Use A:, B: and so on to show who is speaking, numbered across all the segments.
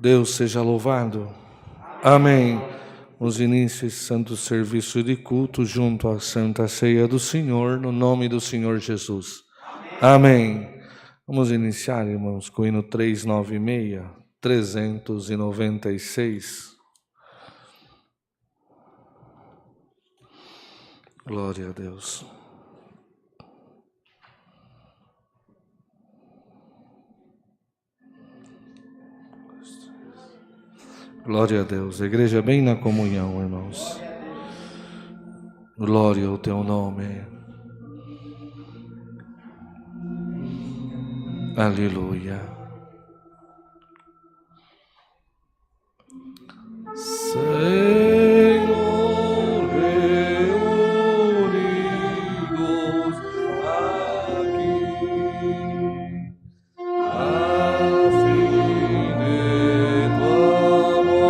A: Deus seja louvado. Amém. Nos inícios santo serviço de culto junto à Santa Ceia do Senhor, no nome do Senhor Jesus. Amém. Vamos iniciar, irmãos, com o hino 396, 396. Glória a Deus. Glória a Deus. A igreja bem na comunhão, irmãos. Glória ao teu nome. Aleluia. Senhor, reunidos aqui, a fim de tua morte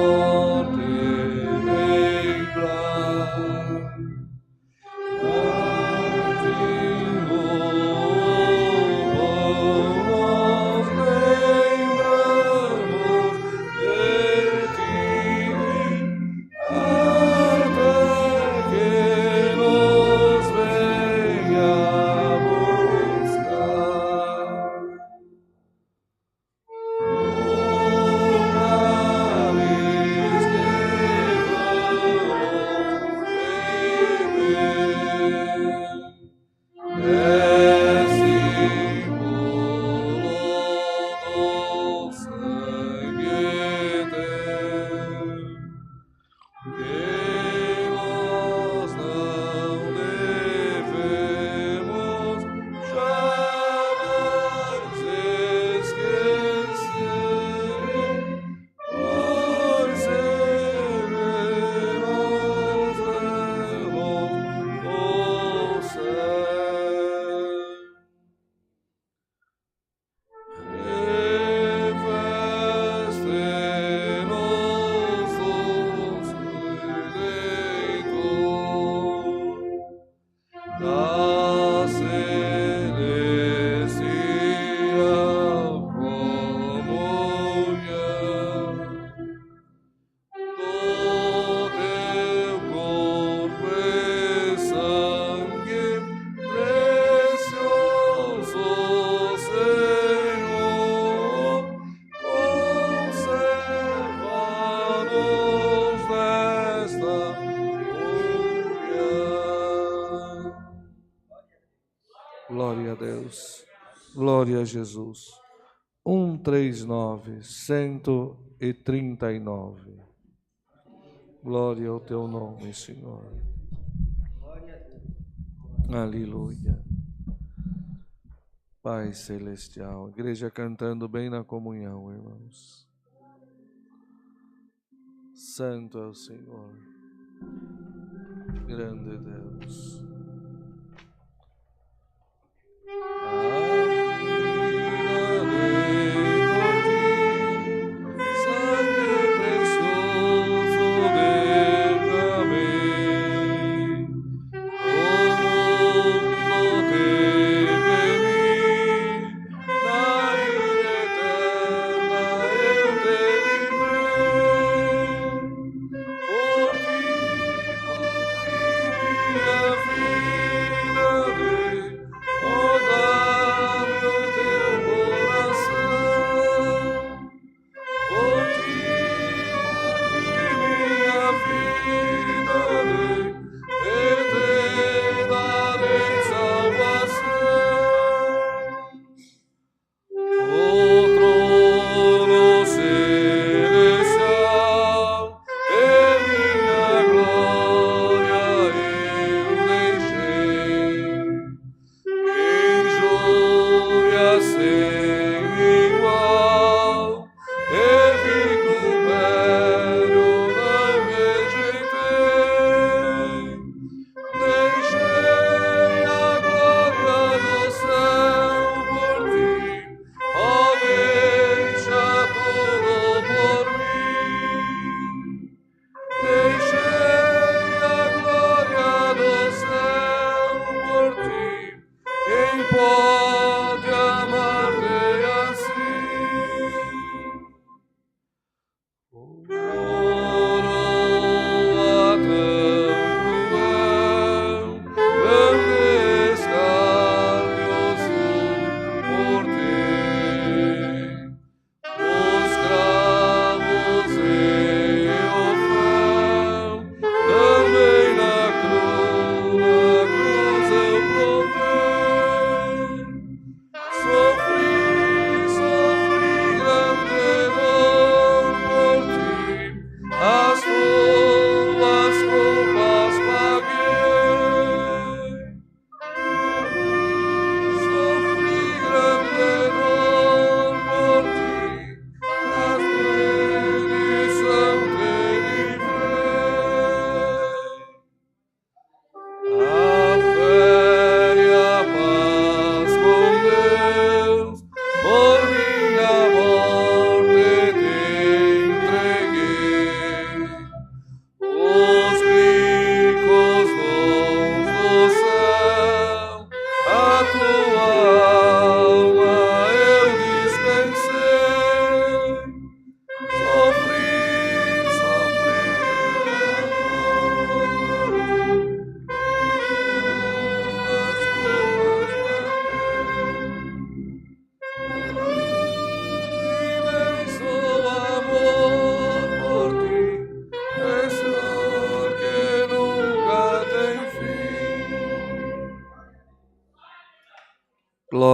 A: lembrar, glória a Jesus. 139, 139. Glória ao teu nome, Senhor. Aleluia. Pai celestial, igreja cantando bem na comunhão, irmãos. Santo é o Senhor. Grande Deus.
B: Por ti,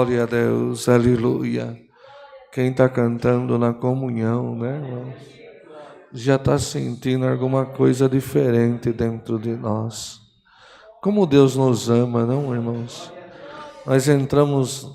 A: Glória a Deus, aleluia. Quem está cantando na comunhão, né, irmãos? Já está sentindo alguma coisa diferente dentro de nós. Como Deus nos ama, não, irmãos? Nós entramos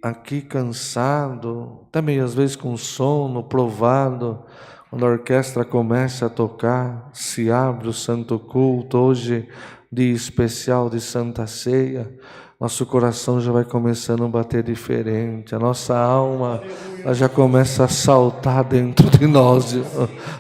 A: aqui cansado, até meio às vezes com sono, provado. Quando a orquestra começa a tocar, se abre o santo culto, hoje dia especial de Santa Ceia, nosso coração já vai começando a bater diferente, a nossa alma ela já começa a saltar dentro de nós,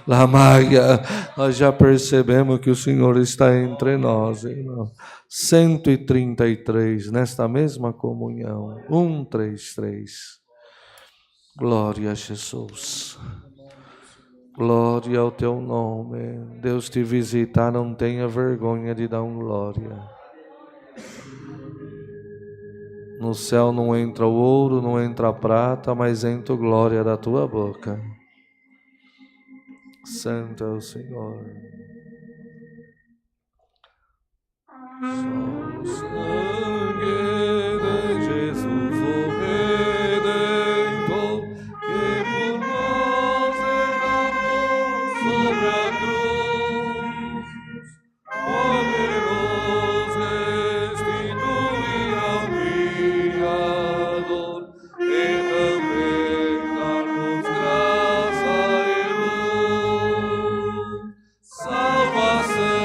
A: Lamaia, nós já percebemos que o Senhor está entre nós, irmão. 133, nesta mesma comunhão, 133, glória a Jesus. Glória ao teu nome. Deus te visitar, não tenha vergonha de dar glória. No céu não entra o ouro, não entra a prata, mas entra a glória da tua boca. Santo é o Senhor. Só o sangue de Jesus, o Redentor, que por nós derramou sobre a cruz, poderoso restituir ao Criador e também dar-nos graça e luz, salvação.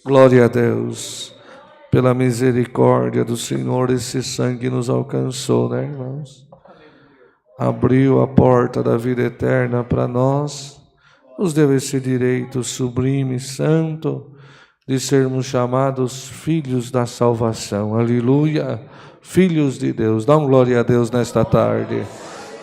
A: Glória a Deus, pela misericórdia do Senhor, esse sangue nos alcançou, né, irmãos? Abriu a porta da vida eterna para nós, nos deu esse direito sublime, santo, de sermos chamados filhos da salvação, aleluia, filhos de Deus. Dá um glória a Deus nesta tarde.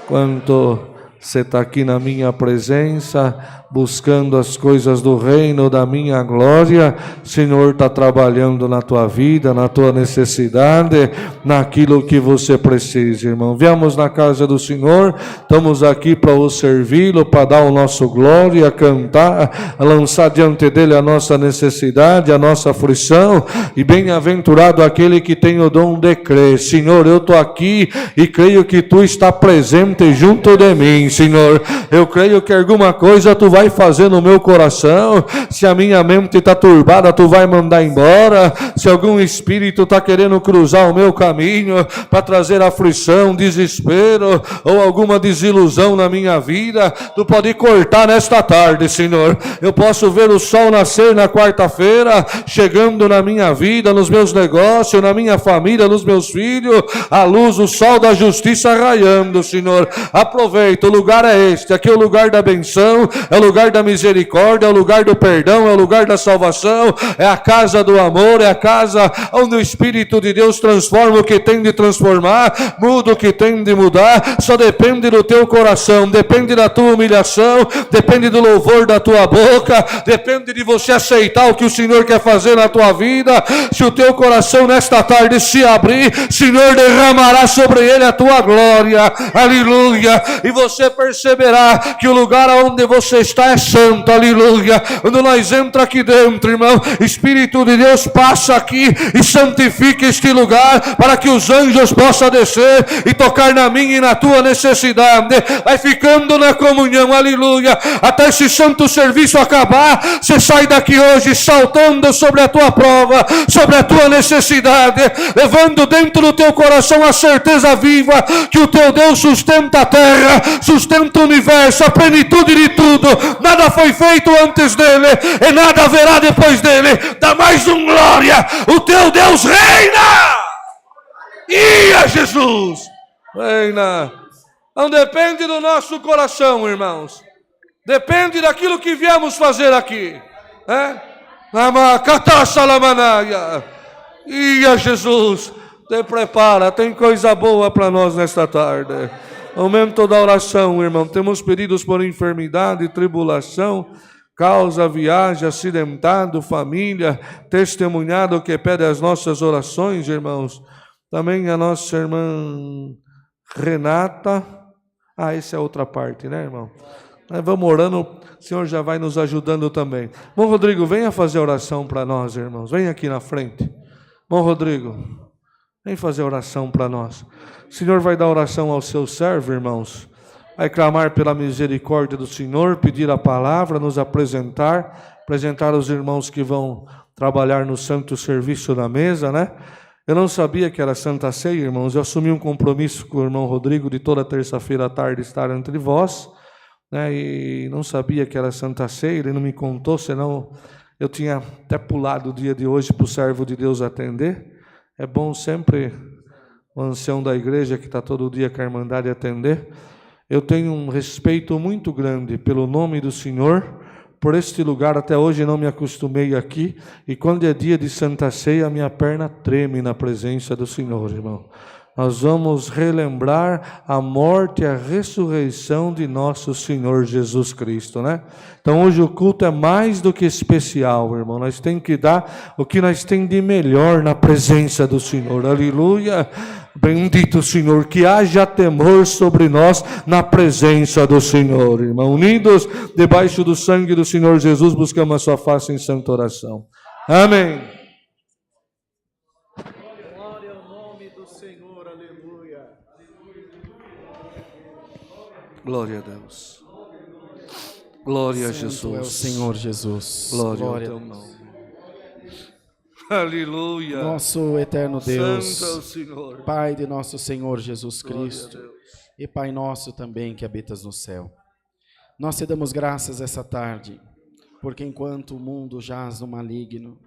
A: Quanto você está aqui na minha presença, buscando as coisas do reino, da minha glória, o Senhor está trabalhando na tua vida, na tua necessidade, naquilo que você precisa, irmão. Viemos na casa do Senhor, estamos aqui para o servi-lo, para dar o nosso glória, cantar, lançar diante dele a nossa necessidade, a nossa aflição, e bem-aventurado aquele que tem o dom de crer. Senhor, eu estou aqui e creio que tu está presente junto de mim. Senhor. Eu creio que alguma coisa Tu vai fazer no meu coração. Se a minha mente está turbada, Tu vai mandar embora. Se algum espírito está querendo cruzar o meu caminho para trazer aflição, desespero ou alguma desilusão na minha vida, Tu pode cortar nesta tarde, Senhor. Eu posso ver o sol nascer na quarta-feira, chegando na minha vida, nos meus negócios, na minha família, nos meus filhos, a luz, o sol da justiça raiando, Senhor. Aproveita, o lugar é este, aqui é o lugar da benção, é o lugar da misericórdia, é o lugar do perdão, é o lugar da salvação, é a casa do amor, é a casa onde o Espírito de Deus transforma o que tem de transformar, muda o que tem de mudar. Só depende do teu coração, depende da tua humilhação, depende do louvor da tua boca, depende de você aceitar o que o Senhor quer fazer na tua vida. Se o teu coração nesta tarde se abrir, Senhor derramará sobre ele a tua glória, aleluia, e você perceberá que o lugar onde você está é santo, aleluia. Quando nós entramos aqui dentro, irmão, Espírito de Deus passa aqui e santifica este lugar, para que os anjos possam descer e tocar na minha e na tua necessidade. Vai ficando na comunhão, aleluia, até esse santo serviço acabar. Você sai daqui hoje saltando sobre a tua prova, sobre a tua necessidade, levando dentro do teu coração a certeza viva que o teu Deus sustenta a terra, sustenta o universo, a plenitude de tudo. Nada foi feito antes dele e nada haverá depois dele. Dá mais um glória, o teu Deus reina. Ia Jesus, reina. Não depende do nosso coração, irmãos, depende daquilo que viemos fazer aqui, Ia Jesus, te prepara, tem coisa boa para nós nesta tarde. Momento da oração, irmão. Temos pedidos por enfermidade, tribulação, causa, viagem, acidentado, família, testemunhado que pede as nossas orações, irmãos. Também a nossa irmã Renata. Essa é outra parte, né, irmão? Vamos orando, o Senhor já vai nos ajudando também. Bom, Rodrigo, venha fazer oração para nós, irmãos. Vem aqui na frente. Bom, Rodrigo, vem fazer oração para nós. O Senhor vai dar oração ao seu servo, irmãos. Vai clamar pela misericórdia do Senhor, pedir a palavra, nos apresentar os irmãos que vão trabalhar no santo serviço da mesa, né? Eu não sabia que era Santa Ceia, irmãos. Eu assumi um compromisso com o irmão Rodrigo de toda terça-feira à tarde estar entre vós, né? E não sabia que era Santa Ceia, ele não me contou, senão eu tinha até pulado o dia de hoje para o servo de Deus atender. É bom sempre o ancião da igreja que está todo dia com a irmandade atender. Eu tenho um respeito muito grande pelo nome do Senhor, por este lugar. Até hoje não me acostumei aqui, e quando é dia de Santa Ceia, a minha perna treme na presença do Senhor, irmão. Nós vamos relembrar a morte e a ressurreição de nosso Senhor Jesus Cristo, né? Então hoje o culto é mais do que especial, irmão. Nós temos que dar o que nós temos de melhor na presença do Senhor, aleluia. Bendito Senhor, que haja temor sobre nós na presença do Senhor, irmão. Unidos debaixo do sangue do Senhor Jesus, buscamos a sua face em santa oração. Amém.
B: Glória ao nome do Senhor, aleluia.
A: Glória a Deus. Glória a Jesus.
B: Santo é o Senhor Jesus.
A: Glória ao teu nome. Aleluia.
B: Nosso eterno Deus,
A: Santo é o Senhor.
B: Pai de nosso Senhor Jesus Cristo, e Pai nosso também que habitas no céu. Nós te damos graças essa tarde, porque enquanto o mundo jaz no maligno,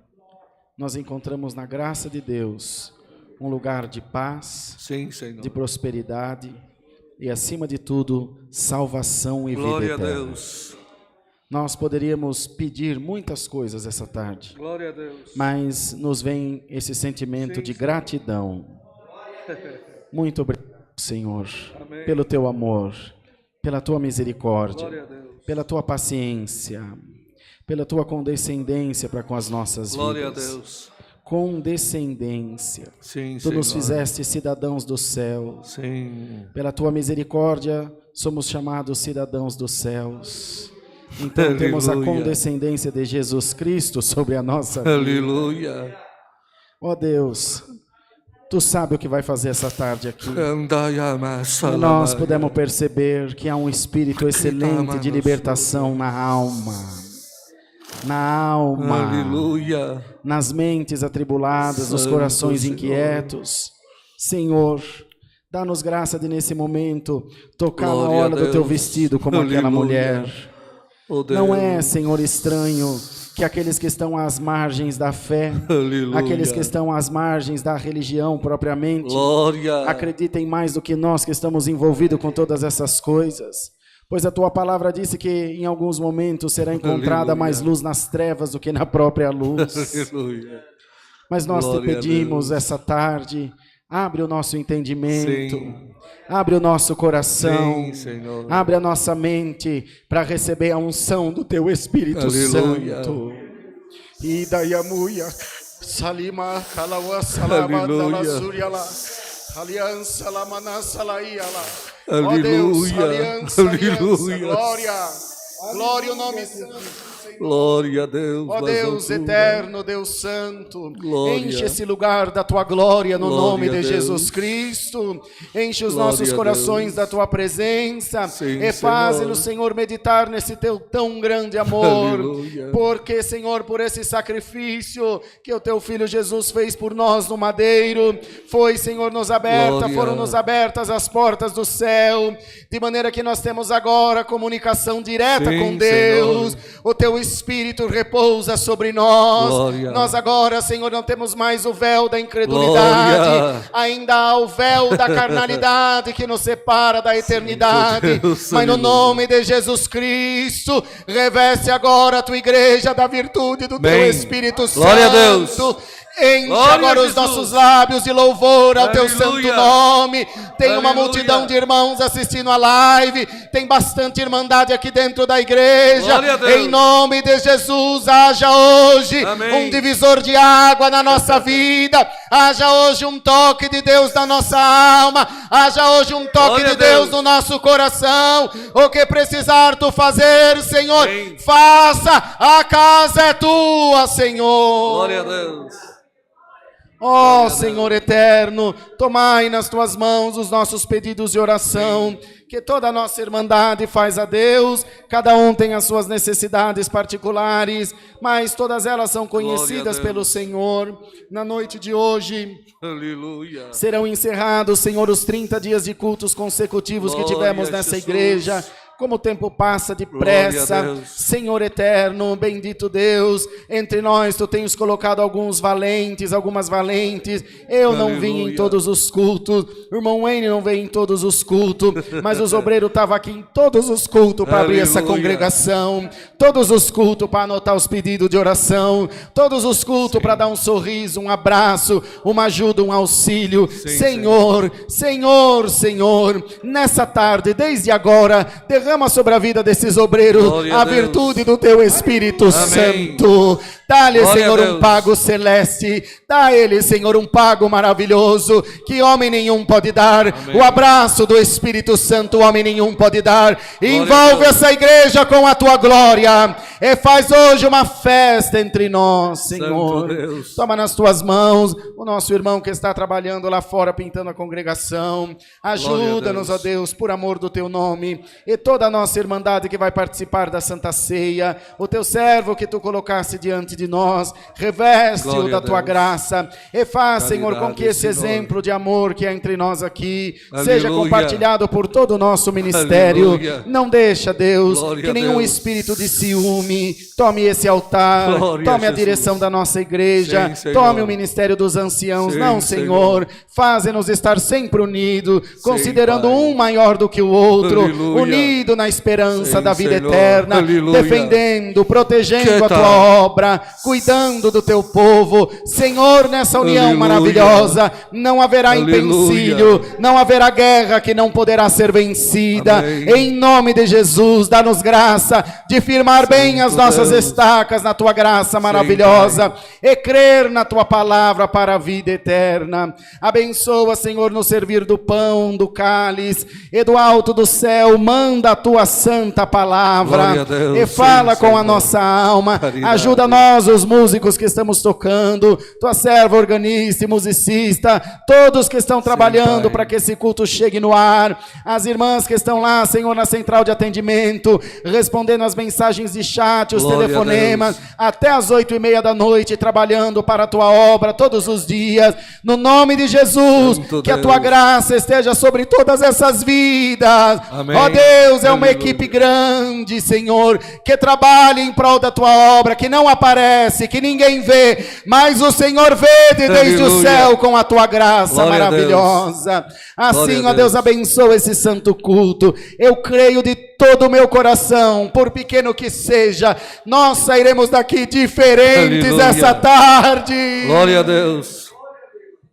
B: nós encontramos na graça de Deus um lugar de paz,
A: Sim, Senhor.
B: de prosperidade e, acima de tudo, salvação e
A: Glória
B: vida eterna.
A: a Deus.
B: Nós poderíamos pedir muitas coisas essa tarde,
A: Glória a Deus.
B: mas nos vem esse sentimento de gratidão. Muito obrigado, Senhor,
A: Amém.
B: pelo teu amor, pela tua misericórdia,
A: Glória a Deus.
B: pela tua paciência, pela tua condescendência para com as nossas
A: Glória
B: vidas.
A: a Deus.
B: Condescendência.
A: Sim,
B: Tu nos
A: Senhor.
B: fizeste cidadãos do céu.
A: Sim.
B: Pela tua misericórdia, somos chamados cidadãos dos céus. Então temos a
A: Aleluia.
B: condescendência de Jesus Cristo sobre a nossa vida.
A: Aleluia.
B: Ó Deus, Tu sabe o que vai fazer essa tarde aqui.
A: Andaiamassa,
B: E nós podemos perceber que há um espírito excelente de libertação na alma. Na alma.
A: Aleluia.
B: Nas mentes atribuladas, nos
A: Santo
B: corações
A: Senhor.
B: inquietos. Senhor, dá-nos graça de nesse momento tocar
A: Glória
B: na
A: a
B: orla do teu
A: Deus.
B: vestido como aquela
A: Aleluia.
B: mulher.
A: Oh, Deus.
B: Não é, Senhor, estranho que aqueles que estão às margens da fé,
A: Aleluia.
B: aqueles que estão às margens da religião propriamente,
A: Glória.
B: acreditem mais do que nós que estamos envolvidos com todas essas coisas. Pois a tua palavra disse que em alguns momentos será encontrada
A: Aleluia.
B: mais luz nas trevas do que na própria luz.
A: Aleluia.
B: Mas nós te
A: Glória a
B: pedimos
A: Deus.
B: essa tarde, abre o nosso entendimento,
A: Sim.
B: abre o nosso coração,
A: Sim, Senhor.
B: abre a nossa mente para receber a unção do teu Espírito
A: Aleluia.
B: Santo. E daí a muia, salima, calaua, salamanda,
A: Aleluia.
B: lazuriala, aliança, lamana, salaiala. Ó
A: Aleluia.
B: Deus, aliança,
A: Aleluia.
B: glória, glória o nome santo.
A: Glória a Deus.
B: Ó Deus eterno, Deus santo,
A: Glória.
B: enche esse lugar da tua glória no
A: Glória
B: nome
A: a
B: de
A: Deus.
B: Jesus Cristo, enche os
A: Glória
B: nossos
A: a
B: corações
A: Deus.
B: da tua presença
A: Sim,
B: e faz-nos,
A: Senhor.
B: Senhor, meditar nesse teu tão grande amor,
A: Aleluia.
B: porque, Senhor, por esse sacrifício que o teu Filho Jesus fez por nós no madeiro, foi, Senhor,
A: Glória.
B: foram nos abertas as portas do céu, de maneira que nós temos agora comunicação direta
A: Sim,
B: com Deus,
A: Senhor.
B: o teu Espírito repousa sobre nós.
A: Glória.
B: Nós agora, Senhor, não temos mais o véu da incredulidade.
A: Glória.
B: Ainda há o véu da carnalidade que nos separa da eternidade.
A: Deus,
B: Mas no
A: aleluia.
B: nome de Jesus Cristo, reveste agora a tua igreja da virtude do teu
A: Amém.
B: Espírito
A: Glória a Deus.
B: Santo. Enche
A: Glória
B: agora
A: a
B: os
A: Jesus.
B: nossos lábios de louvor ao teu
A: Aleluia.
B: santo nome. Tem uma
A: Aleluia.
B: multidão de irmãos assistindo a live. Tem bastante irmandade aqui dentro da igreja.
A: Glória a Deus.
B: Em nome de Jesus, haja hoje
A: Amém.
B: um divisor de água na nossa vida. Haja hoje um toque de Deus na nossa alma. Haja hoje um toque
A: Glória
B: de
A: a
B: Deus
A: Deus.
B: no nosso coração. O que precisar tu fazer, Senhor,
A: Amém.
B: faça. A casa é tua, Senhor.
A: Glória a Deus.
B: Ó Senhor eterno, tomai nas tuas mãos os nossos pedidos de oração, que toda a nossa irmandade faz a Deus, cada um tem as suas necessidades particulares, mas todas elas são conhecidas
A: Deus.
B: pelo Senhor. Na noite de hoje
A: Aleluia.
B: serão encerrados, Senhor, os 30 dias de cultos consecutivos que
A: Glória
B: tivemos
A: a
B: nessa
A: Jesus.
B: igreja. Como o tempo passa
A: Glória a
B: depressa,
A: Deus.
B: Senhor eterno, bendito Deus, entre nós tu tens colocado alguns valentes, algumas valentes. Eu não vim em
A: Aleluia.
B: todos os cultos, o irmão Wayne não veio em todos os cultos, mas os obreiros estavam aqui em todos os cultos para abrir essa
A: Aleluia.
B: congregação, todos os cultos para anotar os pedidos de oração, todos os cultos para dar um sorriso, um abraço, uma ajuda, um auxílio.
A: Sim,
B: Senhor, Senhor, Senhor, nessa tarde, desde agora, derrama sobre a vida desses obreiros
A: Glória
B: a
A: a Deus.
B: virtude do teu Espírito
A: Amém.
B: Santo. Dá-lhe,
A: Glória
B: Senhor,
A: a
B: um
A: Deus.
B: pago celeste. Dá a ele, Senhor, um pago maravilhoso que homem nenhum pode dar.
A: Amém.
B: O abraço do Espírito Santo, homem nenhum pode dar.
A: a
B: Envolve
A: Deus.
B: essa igreja com a tua glória e faz hoje uma festa entre nós, Senhor.
A: Santo Deus.
B: Toma nas tuas mãos o nosso irmão que está trabalhando lá fora, pintando a congregação. Ajuda-nos, ó Deus, por amor do teu nome. E toda a nossa irmandade que vai participar da Santa Ceia. O teu servo que tu colocaste diante de nós. Reveste-o
A: Glória
B: da
A: a
B: tua
A: Deus.
B: graça. E faz, Senhor, com
A: Caridade,
B: que esse
A: Senhor.
B: exemplo de amor que há entre nós aqui seja
A: Aleluia.
B: compartilhado por todo o nosso ministério.
A: Aleluia.
B: Não deixa, Deus,
A: Glória
B: que
A: a
B: nenhum
A: Deus.
B: espírito de ciúme tome esse altar,
A: Glória
B: tome
A: a
B: a direção
A: Jesus.
B: da nossa igreja,
A: Sim, Senhor.
B: tome o ministério dos anciãos.
A: Sim,
B: Não, Senhor, faze-nos estar sempre unidos, considerando
A: Pai.
B: um maior do que o outro,
A: Aleluia.
B: unido na esperança
A: Sim,
B: da vida
A: Senhor.
B: eterna,
A: Aleluia.
B: defendendo, protegendo
A: Que
B: a tua
A: tal?
B: obra, cuidando do teu povo. Senhor, nessa união
A: Aleluia.
B: maravilhosa, não haverá
A: Aleluia.
B: empecilho, não haverá guerra que não poderá ser vencida.
A: Amém.
B: Em nome de Jesus, dá-nos graça de firmar bem as nossas
A: Deus.
B: estacas na tua graça maravilhosa e crer na tua palavra para a vida eterna. Abençoa, Senhor, no servir do pão, do cálice e do alto do céu. Manda a a tua santa palavra.
A: Glória a Deus,
B: E fala
A: sim,
B: com a
A: Senhor.
B: nossa alma.
A: Caridade.
B: Ajuda nós, os músicos que estamos tocando, tua serva organista e musicista, todos que estão trabalhando
A: Pai.
B: para que esse culto chegue no ar, as irmãs que estão lá, Senhor, na central de atendimento, respondendo as mensagens de chat, os
A: Glória a
B: telefonemas,
A: Deus.
B: até as 8:30 da noite, trabalhando para a tua obra todos os dias, no nome de Jesus,
A: Santo
B: que a
A: Deus.
B: tua graça esteja sobre todas essas vidas.
A: Amém.
B: Ó Deus, é uma
A: Aleluia.
B: equipe grande, Senhor, que trabalha em prol da tua obra, que não aparece, que ninguém vê, mas o Senhor vê desde o
A: Aleluia.
B: céu com a tua graça
A: Glória a
B: maravilhosa. Assim,
A: Glória a
B: ó Deus,
A: Deus.
B: abençoa esse santo culto. Eu creio de todo o meu coração, por pequeno que seja, nós sairemos daqui diferentes
A: Aleluia.
B: essa tarde.
A: Glória a Deus.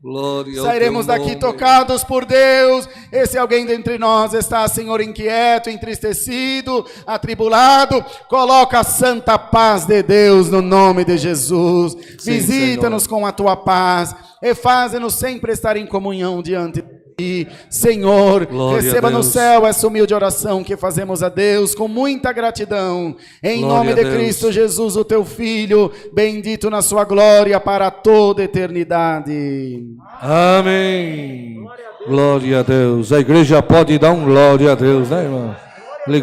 A: Glória ao
B: Sairemos
A: teu
B: daqui
A: nome.
B: tocados por Deus. Esse alguém dentre nós está, Senhor, inquieto, entristecido, atribulado. Coloca a santa paz de Deus no nome de Jesus.
A: Sim,
B: Visita-nos
A: Senhor.
B: com a tua paz e faz-nos sempre estar em comunhão diante de ti. Senhor,
A: Glória a
B: receba no
A: Deus.
B: céu essa humilde oração que fazemos a Deus com muita gratidão. Em
A: Glória
B: nome
A: a
B: de
A: Deus.
B: Cristo Jesus, o teu Filho, bendito na sua glória para toda a eternidade.
A: Amém. Glória a Deus. A igreja pode dar um glória a Deus, né, irmão?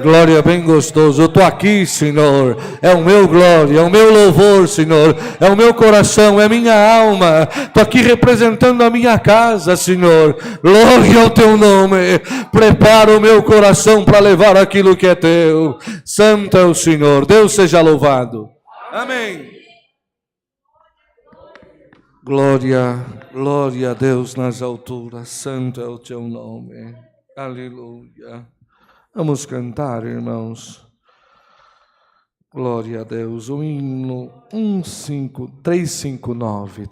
A: Glória bem gostoso. Eu estou aqui, Senhor. É o meu glória, é o meu louvor, Senhor. É o meu coração, é minha alma. Estou aqui representando a minha casa, Senhor. Glória ao teu nome. Prepara o meu coração para levar aquilo que é teu. Santo é o Senhor. Deus seja louvado. Amém. Glória, glória a Deus nas alturas. Santo é o teu nome. Aleluia. Vamos cantar, irmãos. Glória a Deus. O hino 359.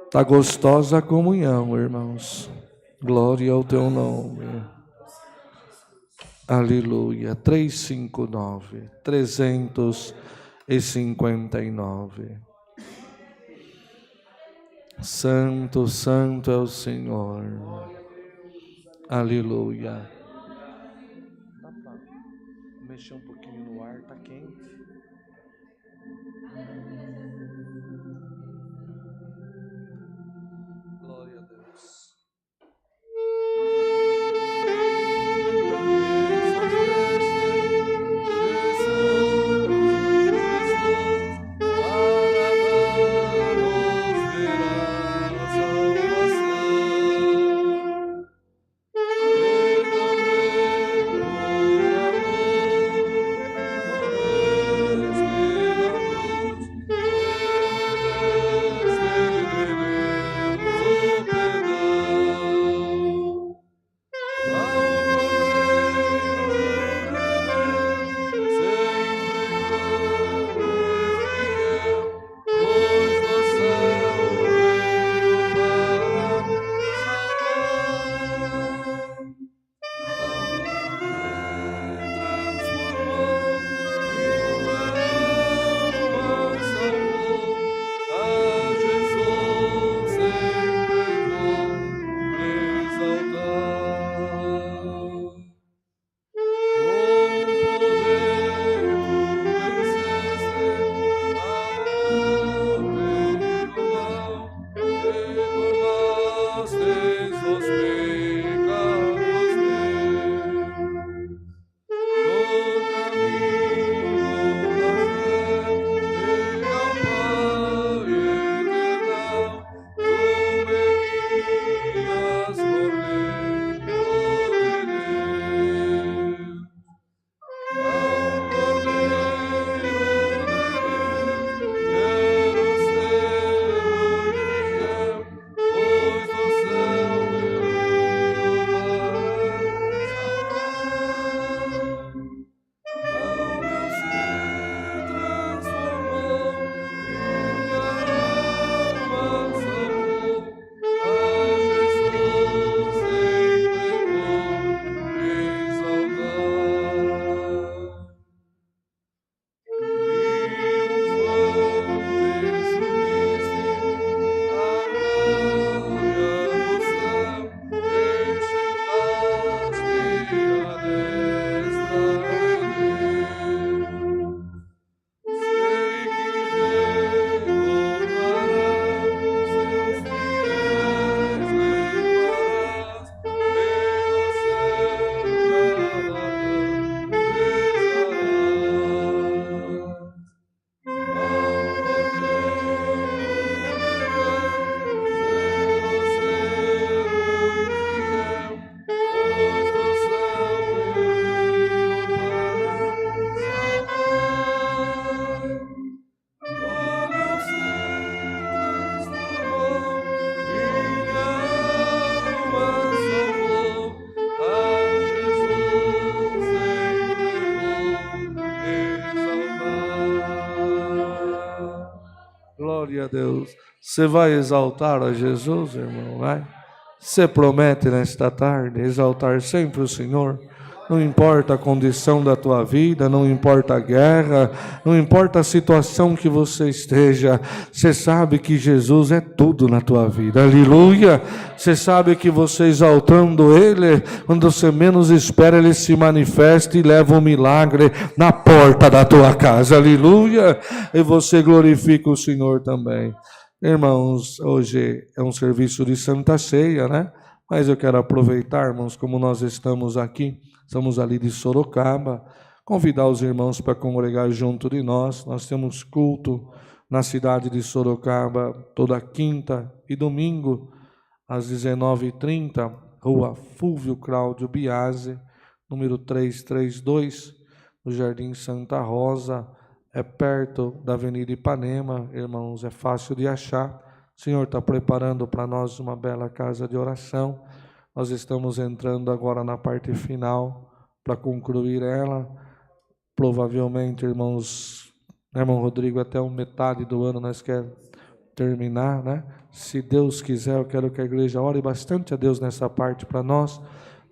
A: Está gostosa a comunhão, irmãos. Glória ao teu nome. Aleluia. 359. Santo, santo é o Senhor. Aleluia. Dá para mexer um pouquinho no ar, tá quente. Glória a Deus. Glória a Deus. Você vai exaltar a Jesus, irmão, vai? Você promete nesta tarde exaltar sempre o Senhor? Não importa a condição da tua vida, não importa a guerra, não importa a situação que você esteja, você sabe que Jesus é tudo na tua vida, aleluia. Você sabe que você exaltando Ele, quando você menos espera, Ele se manifesta e leva um milagre na porta da tua casa, aleluia. E você glorifica o Senhor também. Irmãos, hoje é um serviço de Santa Ceia, né? Mas eu quero aproveitar, irmãos, como nós estamos aqui, estamos ali de Sorocaba, convidar os irmãos para congregar junto de nós. Nós temos culto na cidade de Sorocaba toda quinta e domingo, às 19h30, Rua Fúvio Cláudio Biase, número 332, no Jardim Santa Rosa, é perto da Avenida Ipanema, irmãos, é fácil de achar. O Senhor está preparando para nós uma bela casa de oração. Nós estamos entrando agora na parte final para concluir ela. Provavelmente, irmãos, irmão Rodrigo, até a metade do ano nós queremos terminar, né? Se Deus quiser, eu quero que a igreja ore bastante a Deus nessa parte para nós.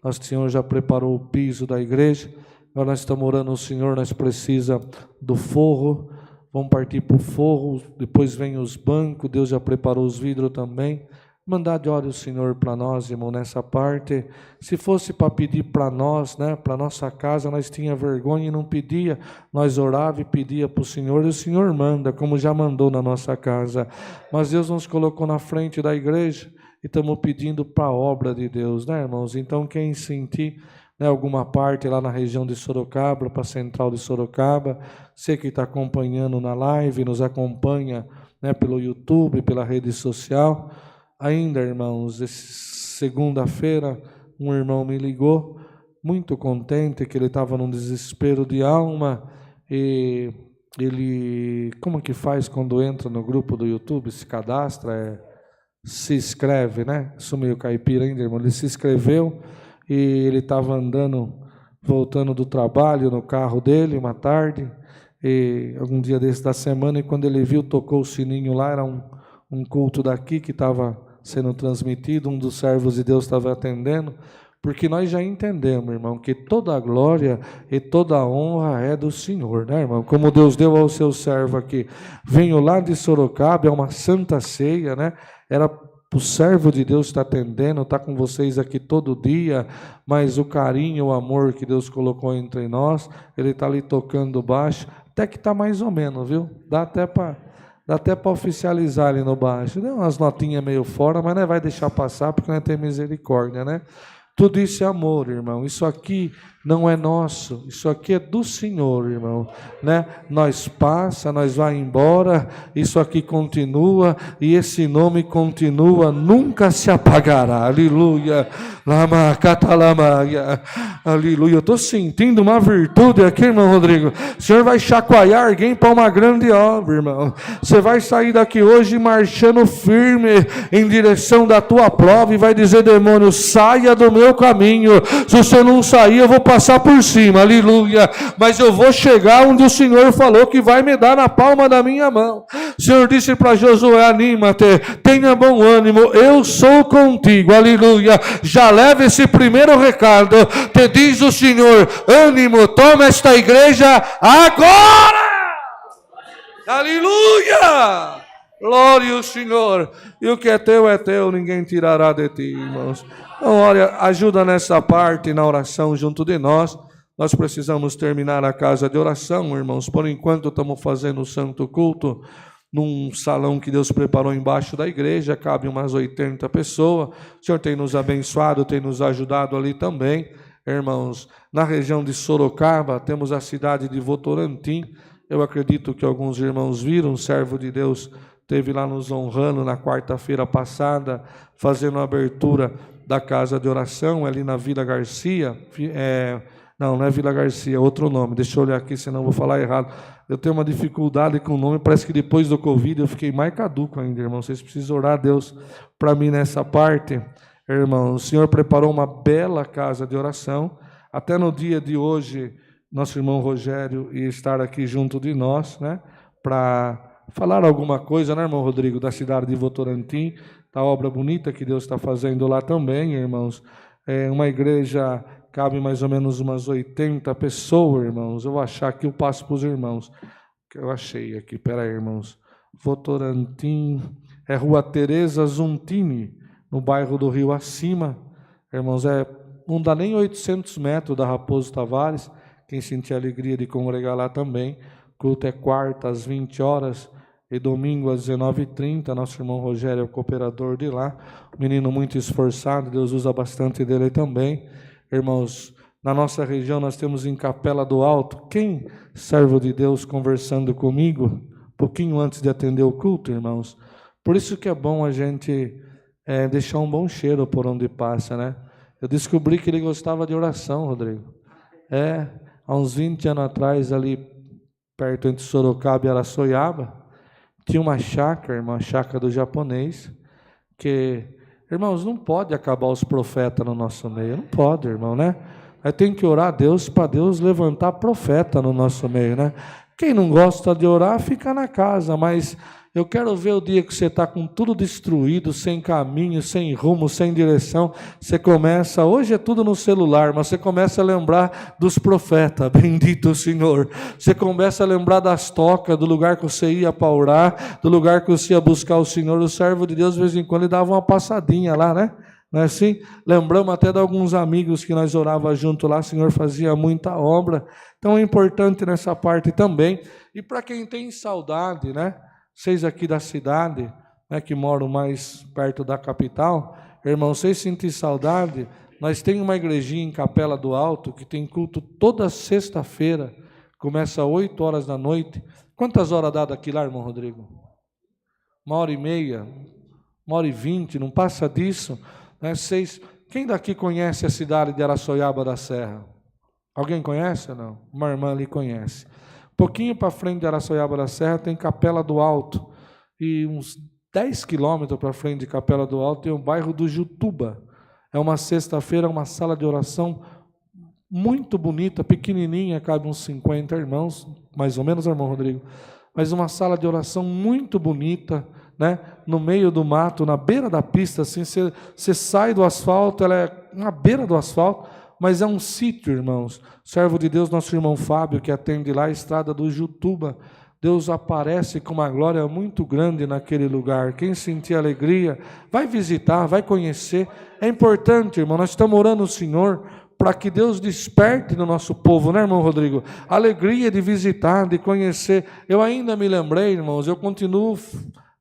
A: Nosso Senhor já preparou o piso da igreja. Agora nós estamos orando ao Senhor, nós precisamos do forro. Vamos partir para o forro, depois vem os bancos, Deus já preparou os vidros também. Mandar de ore o Senhor para nós, irmão, nessa parte. Se fosse para pedir para nós, né, para nossa casa, nós tinha vergonha e não pedia. Nós orava e pedia para o Senhor, e o Senhor manda, como já mandou na nossa casa. Mas Deus nos colocou na frente da igreja e estamos pedindo para a obra de Deus, né, irmãos? Então, quem sentir, né, alguma parte lá na região de Sorocaba, para a central de Sorocaba, você que está acompanhando na live, nos acompanha, né, pelo YouTube, pela rede social. Ainda, irmãos, segunda-feira, um irmão me ligou, muito contente, que ele estava num desespero de alma, e ele, como que faz quando entra no grupo do YouTube, se cadastra, se inscreve, né? Sou meio caipira ainda, irmão. Ele se inscreveu e ele estava andando, voltando do trabalho no carro dele, uma tarde, e algum dia desse da semana, e quando ele viu, tocou o sininho lá, era um culto daqui que estava sendo transmitido, um dos servos de Deus estava atendendo, porque nós já entendemos, irmão, que toda a glória e toda a honra é do Senhor, né, irmão? Como Deus deu ao seu servo aqui. Venho lá de Sorocaba, é uma santa ceia, né? Era o servo de Deus está atendendo, está com vocês aqui todo dia, mas o carinho, o amor que Deus colocou entre nós, ele está ali tocando baixo, até que está mais ou menos, viu? Dá até para oficializar ali no baixo. Deu umas notinhas meio fora, mas não vai deixar passar, porque não tem misericórdia, né? Tudo isso é amor, irmão. Isso aqui não é nosso, isso aqui é do Senhor, irmão, né? Nós passa, nós vai embora, isso aqui continua, e esse nome continua, nunca se apagará, aleluia, lama catalamaia, aleluia. Eu estou sentindo uma virtude aqui, irmão Rodrigo. O Senhor vai chacoalhar alguém para uma grande obra, irmão. Você vai sair daqui hoje marchando firme em direção da tua prova, e vai dizer, demônio, saia do meu caminho. Se você não sair, eu vou passar por cima, aleluia, mas eu vou chegar onde o Senhor falou que vai me dar na palma da minha mão. O Senhor disse para Josué, anímate, tenha bom ânimo, eu sou contigo, aleluia. Já leva esse primeiro recado, te diz o Senhor, ânimo, toma esta igreja agora, aleluia. Glória ao Senhor. E o que é teu, ninguém tirará de ti, irmãos. Então, olha, ajuda nessa parte, na oração junto de nós. Nós precisamos terminar a casa de oração, irmãos. Por enquanto, estamos fazendo o santo culto num salão que Deus preparou embaixo da igreja. Cabe umas 80 pessoas. O Senhor tem nos abençoado, tem nos ajudado ali também. Irmãos, na região de Sorocaba, temos a cidade de Votorantim. Eu acredito que alguns irmãos viram, um servo de Deus esteve lá nos honrando na quarta-feira passada, fazendo a abertura da casa de oração, ali na Vila Garcia. Não é Vila Garcia, é outro nome. Deixa eu olhar aqui, senão eu vou falar errado. Eu tenho uma dificuldade com o nome, parece que depois do Covid eu fiquei mais caduco ainda, irmão. Vocês precisam orar a Deus para mim nessa parte. Irmão, o Senhor preparou uma bela casa de oração. Até no dia de hoje, nosso irmão Rogério ia estar aqui junto de nós, né, para Falar alguma coisa, né, irmão Rodrigo, da cidade de Votorantim, da obra bonita que Deus está fazendo lá também, irmãos. É uma igreja, cabe mais ou menos umas 80 pessoas, irmãos. Eu vou achar aqui, eu passo para os irmãos. Que eu achei aqui, peraí, irmãos. Votorantim, é Rua Tereza Zuntini, no bairro do Rio Acima. Irmãos, não dá nem 800 metros da Raposo Tavares. Quem sentir a alegria de congregar lá também. Culto é quarta às 20 horas e domingo às 19h30. Nosso irmão Rogério é o cooperador de lá. Menino muito esforçado, Deus usa bastante dele também. Irmãos, na nossa região nós temos em Capela do Alto, quem, servo de Deus, conversando comigo, um pouquinho antes de atender o culto, irmãos. Por isso que é bom a gente deixar um bom cheiro por onde passa, né? Eu descobri que ele gostava de oração, Rodrigo. Há uns 20 anos atrás, ali perto entre Sorocaba e Araçoiaba, tinha uma chácara, irmão, a chácara do japonês, que, irmãos, não pode acabar os profetas no nosso meio, não pode, irmão, né? Aí tem que orar a Deus para Deus levantar profeta no nosso meio, né? Quem não gosta de orar, fica na casa, mas eu quero ver o dia que você está com tudo destruído, sem caminho, sem rumo, sem direção. Você começa, hoje é tudo no celular, mas você começa a lembrar dos profetas, bendito o Senhor. Você começa a lembrar das tocas, do lugar que você ia para orar, do lugar que você ia buscar o Senhor. O servo de Deus, de vez em quando, ele dava uma passadinha lá, né? Não é assim? Lembramos até de alguns amigos que nós orávamos junto lá, o Senhor fazia muita obra. Então é importante nessa parte também. E para quem tem saudade, né? Vocês aqui da cidade, né, que moram mais perto da capital, irmãos, vocês sentem saudade? Nós temos uma igrejinha em Capela do Alto, que tem culto toda sexta-feira, começa às 8 horas da noite. Quantas horas dá daqui lá, irmão Rodrigo? 1h30, 1h20, não passa disso. Né? Quem daqui conhece a cidade de Araçoiaba da Serra? Alguém conhece ou não? Uma irmã ali conhece. Pouquinho para frente de Araçoiaba da Serra tem Capela do Alto, e uns 10 quilômetros para frente de Capela do Alto tem o bairro do Jutuba. É uma sexta-feira, uma sala de oração muito bonita, pequenininha, cabe uns 50 irmãos, mais ou menos, irmão Rodrigo, mas uma sala de oração muito bonita, né? No meio do mato, na beira da pista, assim, você sai do asfalto, ela é na beira do asfalto, mas é um sítio, irmãos. Servo de Deus, nosso irmão Fábio, que atende lá a estrada do Jutuba, Deus aparece com uma glória muito grande naquele lugar. Quem sentir alegria, vai visitar, vai conhecer. É importante, irmão, nós estamos orando ao Senhor para que Deus desperte no nosso povo, né, irmão Rodrigo? A alegria de visitar, de conhecer. Eu ainda me lembrei, irmãos, eu continuo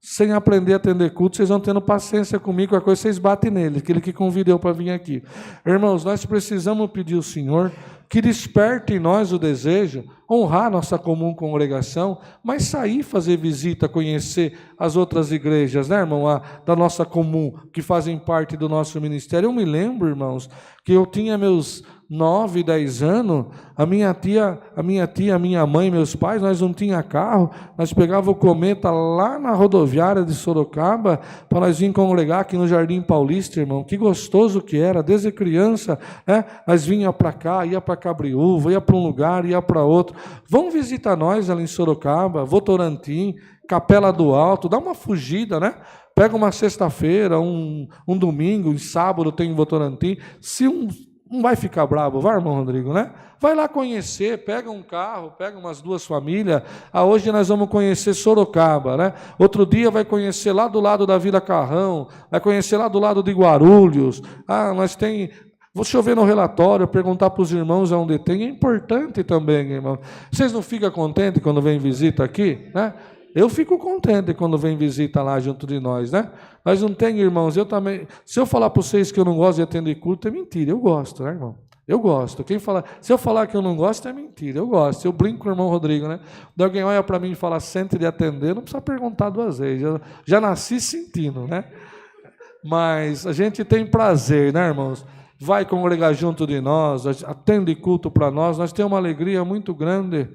A: sem aprender a atender culto, vocês vão tendo paciência comigo, qualquer coisa vocês batem nele, aquele que convidou para vir aqui. Irmãos, nós precisamos pedir ao Senhor que desperte em nós o desejo, honrar nossa comum congregação, mas sair fazer visita, conhecer as outras igrejas, né, irmão, da nossa comum, que fazem parte do nosso ministério. Eu me lembro, irmãos, que eu tinha meus 9, 10 anos, a minha mãe, meus pais, nós não tinha carro, nós pegava o cometa lá na rodoviária de Sorocaba, para nós vir congregar aqui no Jardim Paulista, irmão, que gostoso que era, desde criança, né? Nós vinha para cá, ia para Cabriúva, ia para um lugar, ia para outro. Vão visitar nós ali em Sorocaba, Votorantim, Capela do Alto, dá uma fugida, né? Pega uma sexta-feira, um domingo, um sábado tem em Votorantim, não vai ficar bravo, vai, irmão Rodrigo, né? Vai lá conhecer, pega um carro, pega umas 2 famílias. Hoje nós vamos conhecer Sorocaba, né? Outro dia vai conhecer lá do lado da Vila Carrão, vai conhecer lá do lado de Guarulhos. Deixa eu ver no relatório, perguntar para os irmãos onde tem. É importante também, irmão. Vocês não ficam contentes quando vem visita aqui, né? Eu fico contente quando vem visita lá junto de nós, né? Nós não tem, irmãos, eu também. Se eu falar para vocês que eu não gosto de atender culto, é mentira. Eu gosto, né, irmão? Eu gosto. Se eu falar que eu não gosto, é mentira. Eu gosto. Eu brinco com o irmão Rodrigo, né? Quando alguém olha para mim e fala, sente de atender, não precisa perguntar 2 vezes. Eu já nasci sentindo, né? Mas a gente tem prazer, né, irmãos? Vai congregar junto de nós, atende culto para nós. Nós temos uma alegria muito grande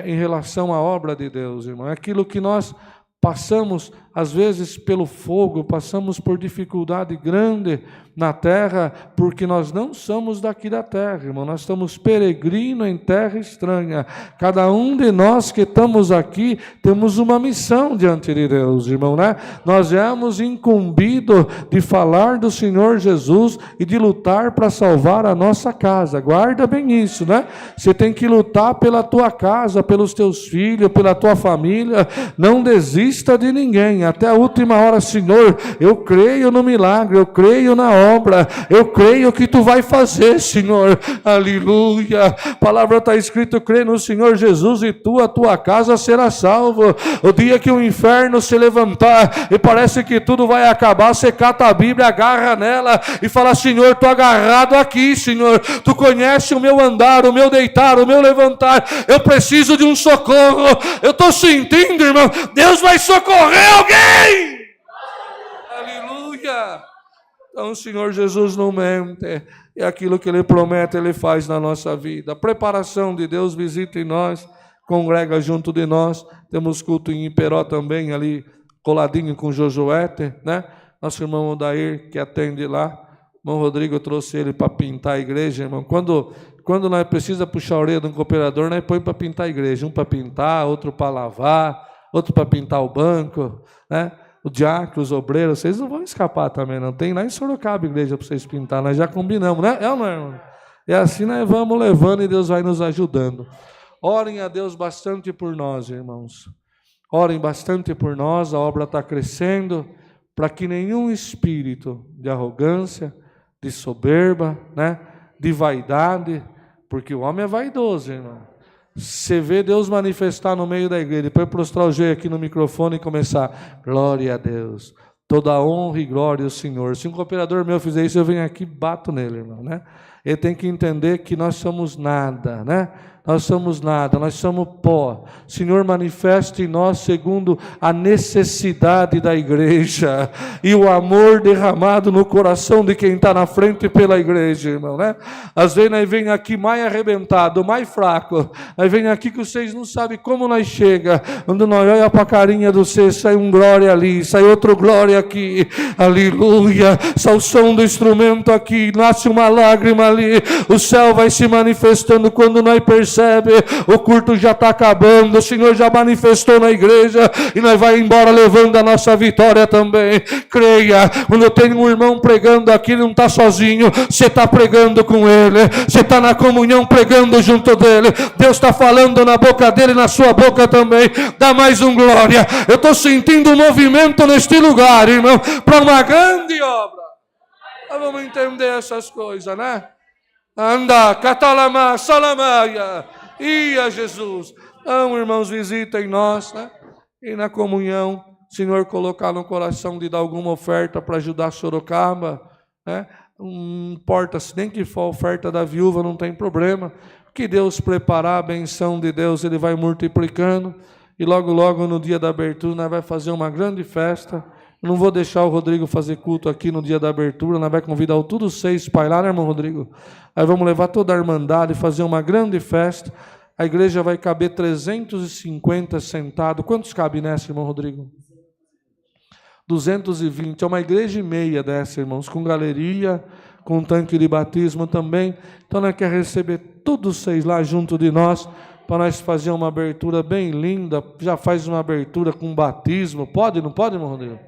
A: em relação à obra de Deus, irmão. É aquilo que nós passamos às vezes pelo fogo, passamos por dificuldade grande na terra, porque nós não somos daqui da terra, irmão, nós estamos peregrinos em terra estranha. Cada um de nós que estamos aqui, temos uma missão diante de Deus, irmão, né? Nós éramos incumbidos de falar do Senhor Jesus e de lutar para salvar a nossa casa. Guarda bem isso, né? Você tem que lutar pela tua casa, pelos teus filhos, pela tua família. Não desista de ninguém, até a última hora. Senhor, eu creio no milagre, eu creio na obra, eu creio que tu vai fazer, Senhor, aleluia. A palavra está escrito: crê no Senhor Jesus e a tua casa será salvo. O dia que o inferno se levantar e parece que tudo vai acabar, você cata a Bíblia, agarra nela e fala: Senhor, estou agarrado aqui, Senhor, tu conhece o meu andar, o meu deitar, o meu levantar, eu preciso de um socorro, eu estou sentindo, irmão, Deus vai socorrer alguém, aleluia. Então o Senhor Jesus não mente, e aquilo que Ele promete, Ele faz na nossa vida. A preparação de Deus, visita em nós, congrega junto de nós. Temos culto em Iperó também, ali coladinho com Josuete, né? Nosso irmão Odair, que atende lá. Irmão Rodrigo, eu trouxe ele para pintar a igreja, irmão. Quando nós precisamos puxar a orelha de um cooperador, nós põe para pintar a igreja. Um para pintar, outro para lavar, outro para pintar o banco, né? O diácono, os obreiros, vocês não vão escapar também, não. Tem lá em Sorocaba igreja para vocês pintar, nós já combinamos, né? É ou não é, irmão? E assim nós vamos levando e Deus vai nos ajudando. Orem a Deus bastante por nós, irmãos. Orem bastante por nós, a obra está crescendo, para que nenhum espírito de arrogância, de soberba, né? De vaidade, porque o homem é vaidoso, irmão. Você vê Deus manifestar no meio da igreja, depois prostrar o joelho aqui no microfone e começar: glória a Deus, toda honra e glória ao Senhor. Se um cooperador meu fizer isso, eu venho aqui e bato nele, irmão, né? Ele tem que entender que nós somos nada, né? Nós somos nada, nós somos pó. Senhor, manifeste em nós segundo a necessidade da igreja e o amor derramado no coração de quem está na frente pela igreja, irmão, né? Às vezes nós vem aqui mais arrebentado, mais fraco. Nós vem aqui que vocês não sabem como nós chega. Quando nós olhamos para a carinha do você, sai um glória ali, sai outro glória aqui, aleluia. Sai o som do instrumento aqui, nasce uma lágrima ali. O céu vai se manifestando quando nós percebemos. O culto já está acabando, o Senhor já manifestou na igreja e nós vamos embora levando a nossa vitória também. Creia, quando eu tenho um irmão pregando aqui, ele não está sozinho, você está pregando com ele, você está na comunhão pregando junto dele, Deus está falando na boca dele, na sua boca também. Dá mais um glória. Eu estou sentindo um movimento neste lugar, irmão, para uma grande obra. Nós vamos entender essas coisas, né? Anda, catalama, salamaia, ia Jesus. Então, irmãos, visitem nós, né? E na comunhão, Senhor, colocar no coração de dar alguma oferta para ajudar Sorocaba, né? Não importa, se nem que for a oferta da viúva, não tem problema. Que Deus preparar a benção de Deus, Ele vai multiplicando. E logo, logo, no dia da abertura, nós vamos fazer uma grande festa. Eu não vou deixar o Rodrigo fazer culto aqui no dia da abertura, nós vamos convidar o Tudo Seis para ir lá, né, irmão Rodrigo? Aí vamos levar toda a irmandade e fazer uma grande festa. A igreja vai caber 350 sentados. Quantos cabe nessa, irmão Rodrigo? 220. É uma igreja e meia dessa, irmãos, com galeria, com tanque de batismo também. Então nós queremos receber todos vocês lá junto de nós, para nós fazer uma abertura bem linda. Já faz uma abertura com batismo. Pode, não pode, irmão Rodrigo?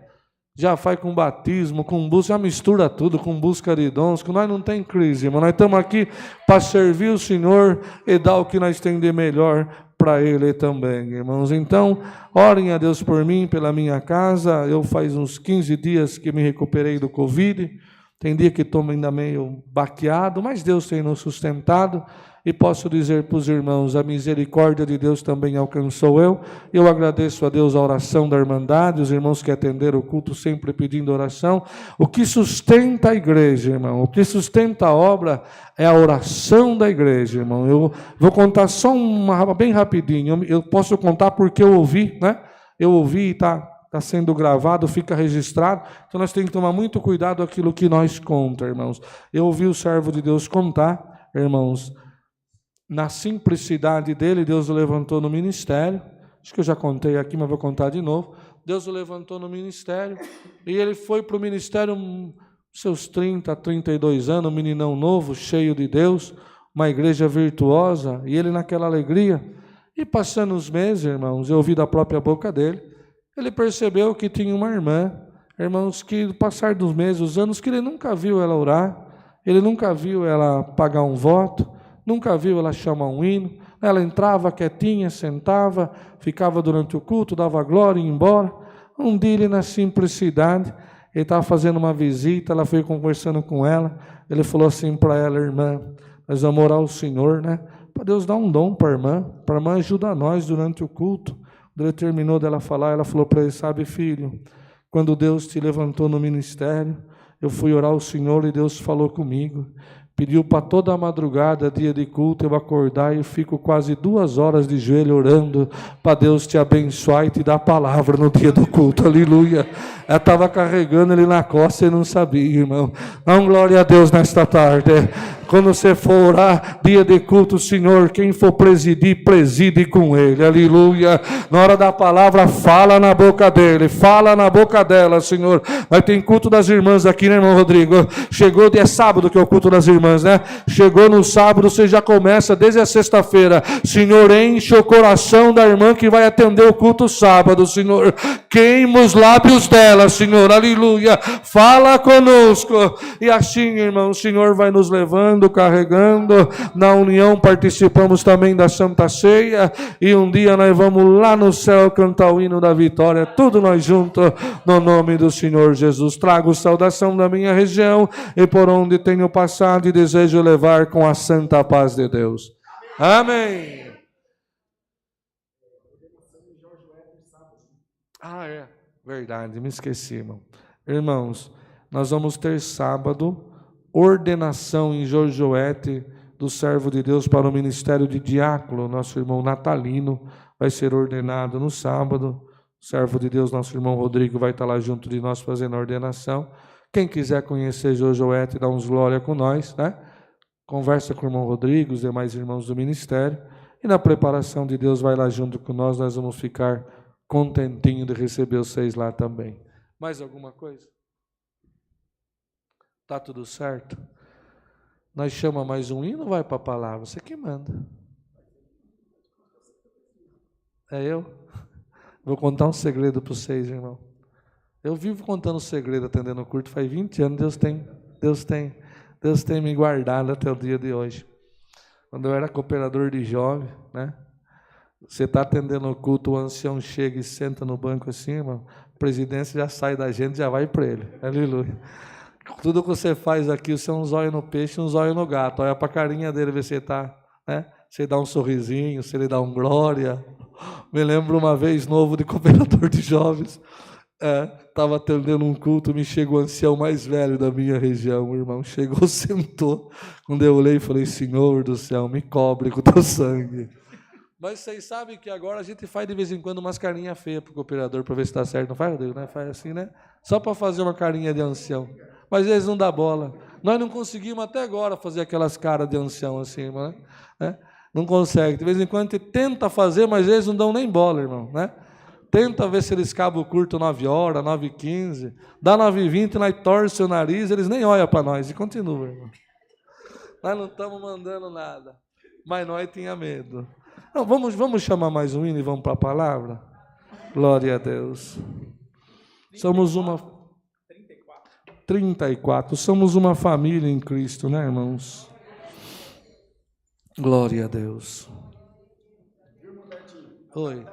A: Já faz com batismo, com busca, já mistura tudo, com busca de dons, que nós não tem crise, irmão. Nós estamos aqui para servir o Senhor e dar o que nós temos de melhor para Ele também, irmãos. Então, orem a Deus por mim, pela minha casa. Eu faz uns 15 dias que me recuperei do Covid. Tem dia que estou ainda meio baqueado, mas Deus tem nos sustentado. E posso dizer para os irmãos, a misericórdia de Deus também alcançou eu. Eu agradeço a Deus a oração da Irmandade, os irmãos que atenderam o culto sempre pedindo oração. O que sustenta a igreja, irmão, o que sustenta a obra é a oração da igreja, irmão. Eu vou contar só uma bem rapidinho. Eu posso contar porque eu ouvi, né? Eu ouvi e está sendo gravado, fica registrado. Então nós temos que tomar muito cuidado com aquilo que nós contamos, irmãos. Eu ouvi o servo de Deus contar, irmãos, na simplicidade dele, Deus o levantou no ministério. Acho que eu já contei aqui, mas vou contar de novo. Deus o levantou no ministério, e ele foi para o ministério, seus 30, 32 anos, um meninão novo, cheio de Deus, uma igreja virtuosa, e ele naquela alegria. E passando os meses, irmãos, eu ouvi da própria boca dele, ele percebeu que tinha uma irmã, irmãos, que passar dos meses, os anos, que ele nunca viu ela orar, ele nunca viu ela pagar um voto, nunca viu ela chamar um hino. Ela entrava quietinha, sentava, ficava durante o culto, dava glória e ia embora. Um dia ele, na simplicidade, ele estava fazendo uma visita, ela foi conversando com ela, ele falou assim para ela: irmã, nós vamos orar ao Senhor, né? Para Deus dar um dom para a irmã ajudar nós durante o culto. Quando ele terminou dela falar, ela falou para ele: sabe, filho, quando Deus te levantou no ministério, eu fui orar ao Senhor e Deus falou comigo. Pediu para toda a madrugada, dia de culto, eu acordar e fico quase 2 horas de joelho orando para Deus te abençoar e te dar a palavra no dia do culto, aleluia. Ela estava carregando ele na costa e não sabia, irmão. Dá glória a Deus nesta tarde. Quando você for orar, dia de culto, Senhor, quem for presidir, preside com ele, aleluia. Na hora da palavra, fala na boca dele, fala na boca dela, Senhor. Mas tem culto das irmãs aqui, né, irmão Rodrigo? Chegou, é sábado que é o culto das irmãs, né? Chegou no sábado, você já começa desde a sexta-feira. Senhor, enche o coração da irmã que vai atender o culto sábado, Senhor. Queima os lábios dela, Senhor, aleluia. Fala conosco. E assim, irmão, o Senhor vai nos levando, carregando. Na união participamos também da Santa Ceia, e um dia nós vamos lá no céu cantar o hino da vitória, tudo nós juntos, no nome do Senhor Jesus. Trago saudação da minha região e por onde tenho passado, e desejo levar com a santa paz de Deus. Amém. É verdade, me esqueci, irmão. Irmãos, nós vamos ter sábado ordenação em Jorjoete do servo de Deus para o ministério de diácono. Nosso irmão Natalino vai ser ordenado no sábado. O servo de Deus, nosso irmão Rodrigo, vai estar lá junto de nós fazendo a ordenação. Quem quiser conhecer Jorjoete, dá uns glória com nós, né? Conversa com o irmão Rodrigo, os demais irmãos do ministério, e na preparação de Deus vai lá junto com nós. Nós vamos ficar contentinho de receber vocês lá também. Mais alguma coisa? Tá tudo certo? Nós chama mais um hino ou vai para a palavra? Você que manda. É eu? Vou contar um segredo para vocês, irmão. Eu vivo contando segredo, atendendo o culto, faz 20 anos. Deus tem me guardado até o dia de hoje. Quando eu era cooperador de jovem, né? Você está atendendo o culto, o ancião chega e senta no banco assim, irmão, a presidência já sai da gente, já vai para ele. Aleluia. Tudo que você faz aqui, você é um zóio no peixe, um zóio no gato. Olha para a carinha dele, ver se ele está, né? Se dá um sorrisinho, se ele dá um glória. Me lembro uma vez, novo de cooperador de jovens, estava atendendo um culto, me chegou o ancião mais velho da minha região, o irmão chegou, sentou. Quando eu olhei, falei: Senhor do céu, me cobre com o teu sangue. Mas vocês sabem que agora a gente faz de vez em quando umas carinhas feias para o cooperador, para ver se está certo. Não faz, Rodrigo, né? Faz assim, né? Só para fazer uma carinha de ancião. Mas eles não dão bola. Nós não conseguimos até agora fazer aquelas caras de ancião assim, né? Não consegue. De vez em quando a gente tenta fazer, mas eles não dão nem bola, irmão, né? Tenta ver se eles cabem o curto 9 horas, 9h15. Dá 9h20, nós torce o nariz, eles nem olham para nós. E continua, irmão. Nós não estamos mandando nada. Mas nós tínhamos medo. Não, vamos chamar mais um hino e vamos para a palavra? Glória a Deus. Somos uma... 34. Somos uma família em Cristo, né, irmãos? Glória a Deus. Oi.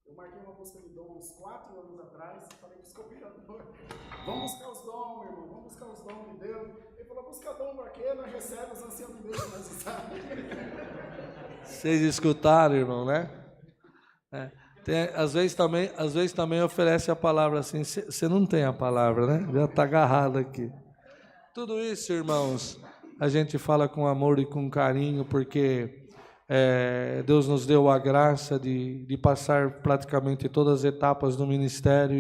B: Eu marquei uma busca de dom uns 4 anos atrás, falei para os cooperadores: vamos buscar os dons, irmão, vamos buscar os dons de Deus. Ele falou: busca dom para quê? Nós recebemos os anciãos de Deus, nós sabemos.
A: Vocês escutaram, irmão, né? Às vezes também oferece a palavra assim, você não tem a palavra, né? Já está agarrado aqui. Tudo isso, irmãos, a gente fala com amor e com carinho, porque Deus nos deu a graça de passar praticamente todas as etapas do ministério.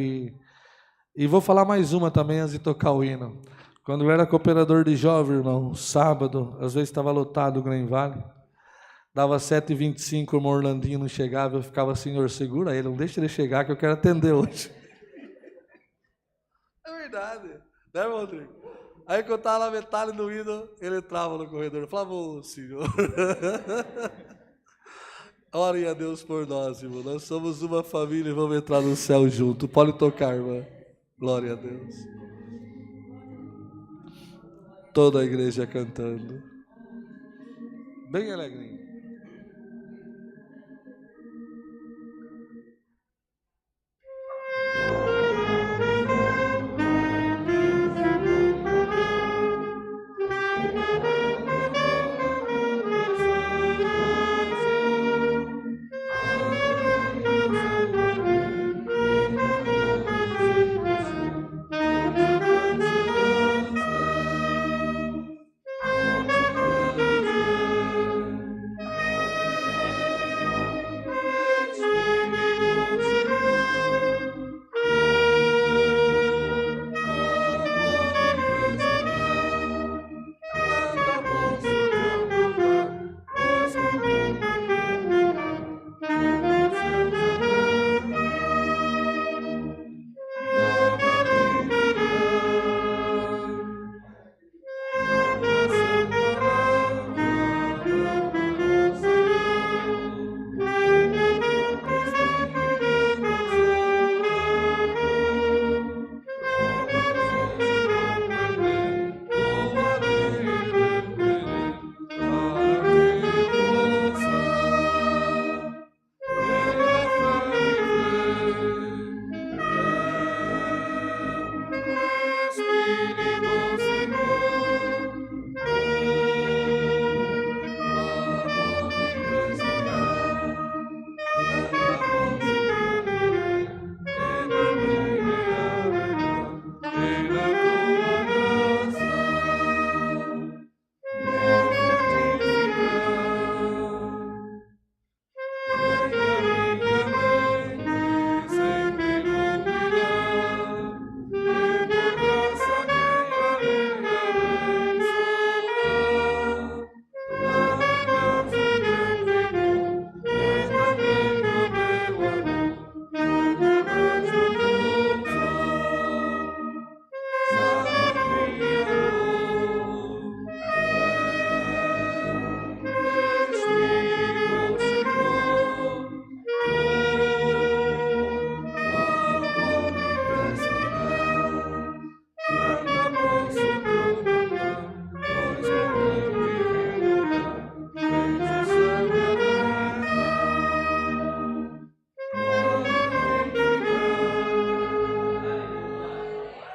A: E vou falar mais uma também antes de tocar o hino. Quando eu era cooperador de jovem, irmão, sábado, às vezes estava lotado o Green Valley. Dava 7h25, o irmão Orlandinho não chegava, eu ficava, Senhor, segura ele, não deixa ele chegar que eu quero atender hoje. É verdade, né, irmão Rodrigo? Aí quando eu estava na metade do hino, ele entrava no corredor, eu falava, ô Senhor. Orem a Deus por nós, irmão, nós somos uma família e vamos entrar no céu junto. Pode tocar, irmã. Glória a Deus. Toda a igreja cantando. Bem alegrinho.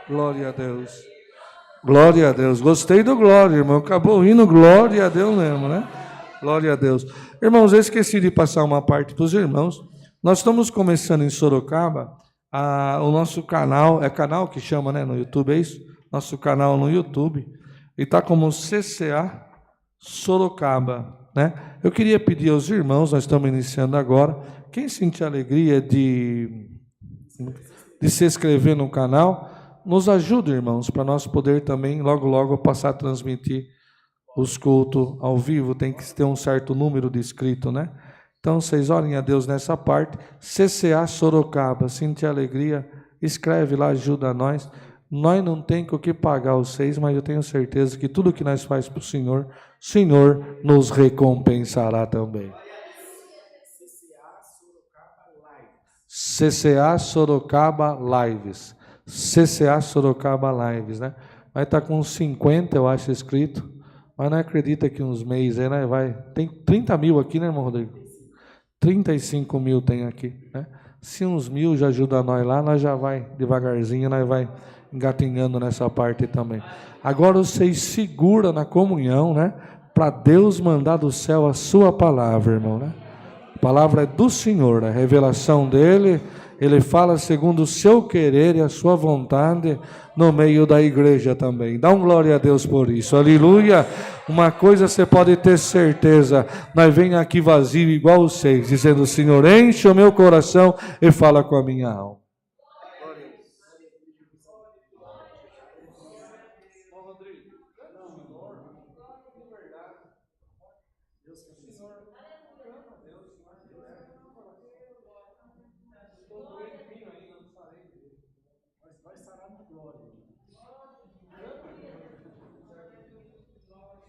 A: Glória a Deus. Glória a Deus. Gostei do glória, irmão. Acabou indo glória a Deus mesmo, né? Glória a Deus. Irmãos, eu esqueci de passar uma parte para os irmãos. Nós estamos começando em Sorocaba o nosso canal, é canal que chama, né, no YouTube, é isso? Nosso canal no YouTube. E está como CCA Sorocaba, né? Eu queria pedir aos irmãos, nós estamos iniciando agora, quem sentir alegria de se inscrever no canal, nos ajuda, irmãos, para nós poder também, logo, logo, passar a transmitir os cultos ao vivo. Tem que ter um certo número de inscritos, né? Então, vocês orem a Deus nessa parte. CCA Sorocaba, sentir alegria, escreve lá, ajuda nós. Nós não temos o que pagar os 6, mas eu tenho certeza que tudo que nós faz para o Senhor nos recompensará também. CCA Sorocaba Lives. CCA Sorocaba Lives, né? Vai estar com uns 50, eu acho, inscrito. Mas não acredita que uns meses aí, né? Tem 30 mil aqui, né, irmão Rodrigo? 35 mil tem aqui, né? Se uns 1.000 já ajuda nós lá, nós já vai devagarzinho, nós vai engatinhando nessa parte também. Agora vocês seguram na comunhão, né? Para Deus mandar do céu a sua palavra, irmão, né? A palavra é do Senhor, a revelação dele, ele fala segundo o seu querer e a sua vontade no meio da igreja também. Dá um glória a Deus por isso, aleluia. Uma coisa você pode ter certeza, nós vem aqui vazio igual vocês, dizendo, Senhor, enche o meu coração e fala com a minha alma.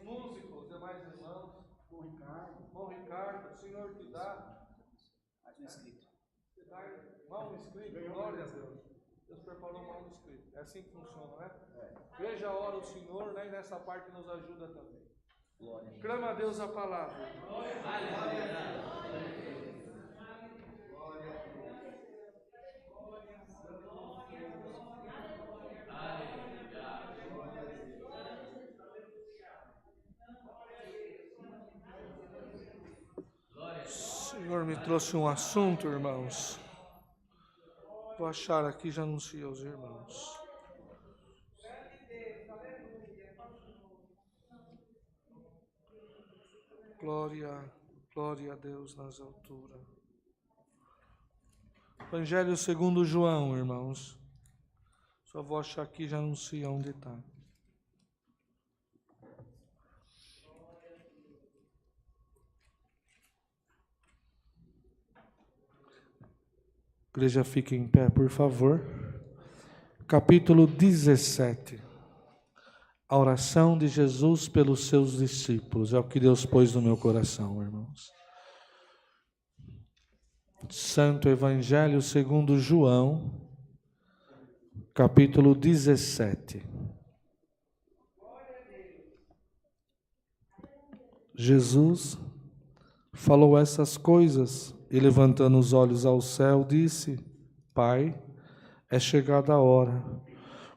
A: Músicos, demais irmãos. Bom Ricardo, o Senhor te dá. Te dá mal escrito, glória a Deus. Deus preparou mal escrito. É assim que funciona, né? Veja a hora o Senhor, né? E nessa parte nos ajuda também. Clama a Deus a palavra. O Senhor me trouxe um assunto, irmãos. Vou achar aqui, já anunciei aos irmãos. Glória a Deus nas alturas. Evangelho segundo João, irmãos. Só vou achar aqui, já anunciei onde está. Igreja, fique em pé, por favor. Capítulo 17. A oração de Jesus pelos seus discípulos. É o que Deus pôs no meu coração, irmãos. Santo Evangelho segundo João, capítulo 17. Jesus falou essas coisas e, levantando os olhos ao céu, disse: Pai, é chegada a hora.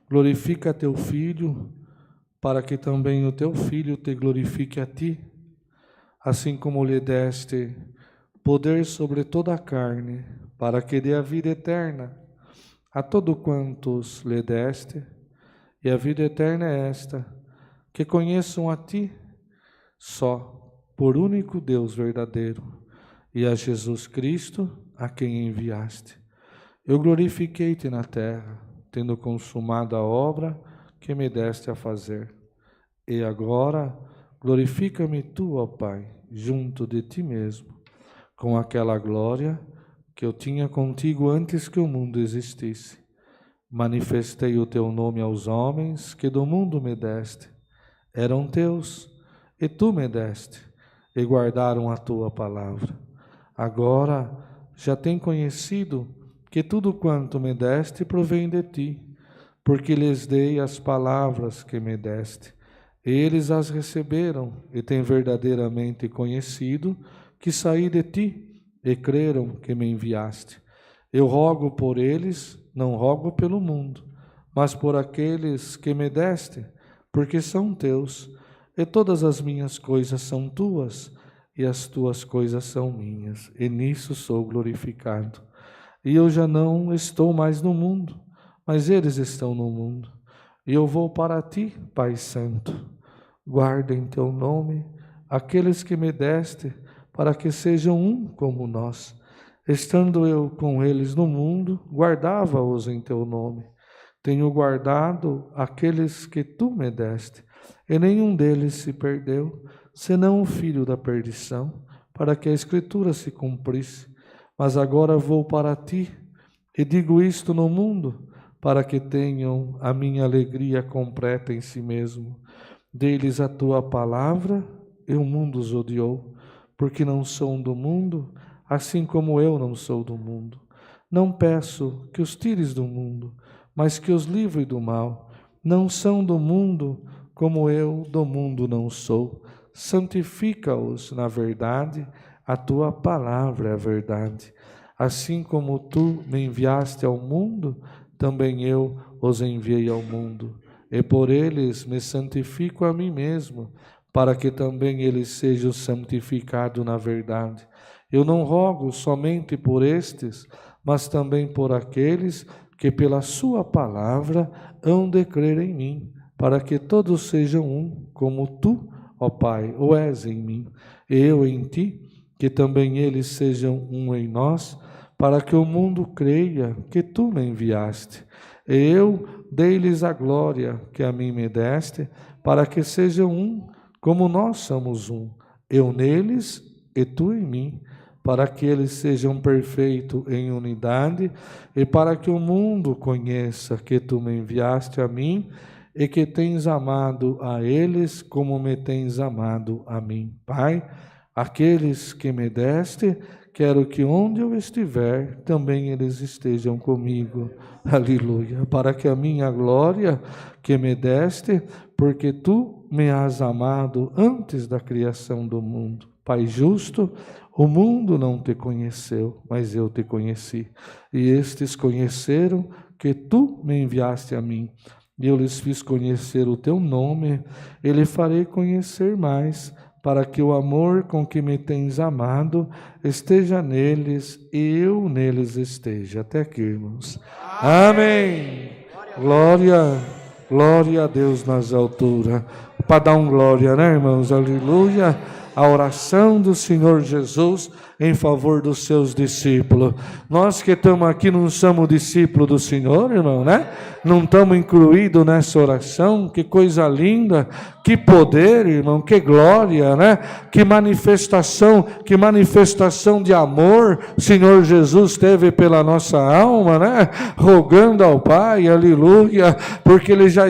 A: Glorifica teu Filho, para que também o teu Filho te glorifique a ti, assim como lhe deste poder sobre toda a carne, para que dê a vida eterna a todo quantos lhe deste. E a vida eterna é esta, que conheçam a ti só, por único Deus verdadeiro, e a Jesus Cristo, a quem enviaste. Eu glorifiquei-te na terra, tendo consumado a obra que me deste a fazer. E agora glorifica-me tu, ó Pai, junto de ti mesmo, com aquela glória que eu tinha contigo antes que o mundo existisse. Manifestei o teu nome aos homens que do mundo me deste. Eram teus, e tu me deste, e guardaram a tua palavra. Agora já têm conhecido que tudo quanto me deste provém de ti, porque lhes dei as palavras que me deste. Eles as receberam e têm verdadeiramente conhecido que saí de ti e creram que me enviaste. Eu rogo por eles, não rogo pelo mundo, mas por aqueles que me deste, porque são teus, e todas as minhas coisas são tuas, e as tuas coisas são minhas, e nisso sou glorificado. E eu já não estou mais no mundo, mas eles estão no mundo, e eu vou para ti, Pai Santo. Guarda em teu nome aqueles que me deste, para que sejam um como nós. Estando eu com eles no mundo, guardava-os em teu nome. Tenho guardado aqueles que tu me deste, e nenhum deles se perdeu, senão o filho da perdição, para que a Escritura se cumprisse. Mas agora vou para ti, e digo isto no mundo, para que tenham a minha alegria completa em si mesmo. Dei-lhes a tua palavra, e o mundo os odiou, porque não são do mundo, assim como eu não sou do mundo. Não peço que os tires do mundo, mas que os livre do mal. Não são do mundo, como eu do mundo não sou. Santifica-os na verdade, a tua palavra é a verdade. Assim como tu me enviaste ao mundo, também eu os enviei ao mundo. E por eles me santifico a mim mesmo, para que também eles sejam santificados na verdade. Eu não rogo somente por estes, mas também por aqueles que pela sua palavra hão de crer em mim, para que todos sejam um, como tu, ó Pai, o és em mim, e eu em ti, que também eles sejam um em nós, para que o mundo creia que tu me enviaste. E eu dei-lhes a glória que a mim me deste, para que sejam um, como nós somos um, eu neles e tu em mim, para que eles sejam perfeitos em unidade e para que o mundo conheça que tu me enviaste a mim e que tens amado a eles como me tens amado a mim. Pai, aqueles que me deste, quero que onde eu estiver, também eles estejam comigo. Aleluia. Para que a minha glória que me deste, porque tu me has amado antes da criação do mundo. Pai justo, o mundo não te conheceu, mas eu te conheci. E estes conheceram que tu me enviaste a mim. E eu lhes fiz conhecer o teu nome, e lhe farei conhecer mais, para que o amor com que me tens amado esteja neles e eu neles esteja. Até aqui, irmãos. Amém. Glória a Deus nas alturas. Para dar glória, né, irmãos? Aleluia. A oração do Senhor Jesus em favor dos seus discípulos. Nós que estamos aqui não somos discípulos do Senhor, irmão, né? Não estamos incluídos nessa oração. Que coisa linda, que poder, irmão, que glória, né? Que manifestação de amor o Senhor Jesus teve pela nossa alma, né? Rogando ao Pai, aleluia, porque Ele já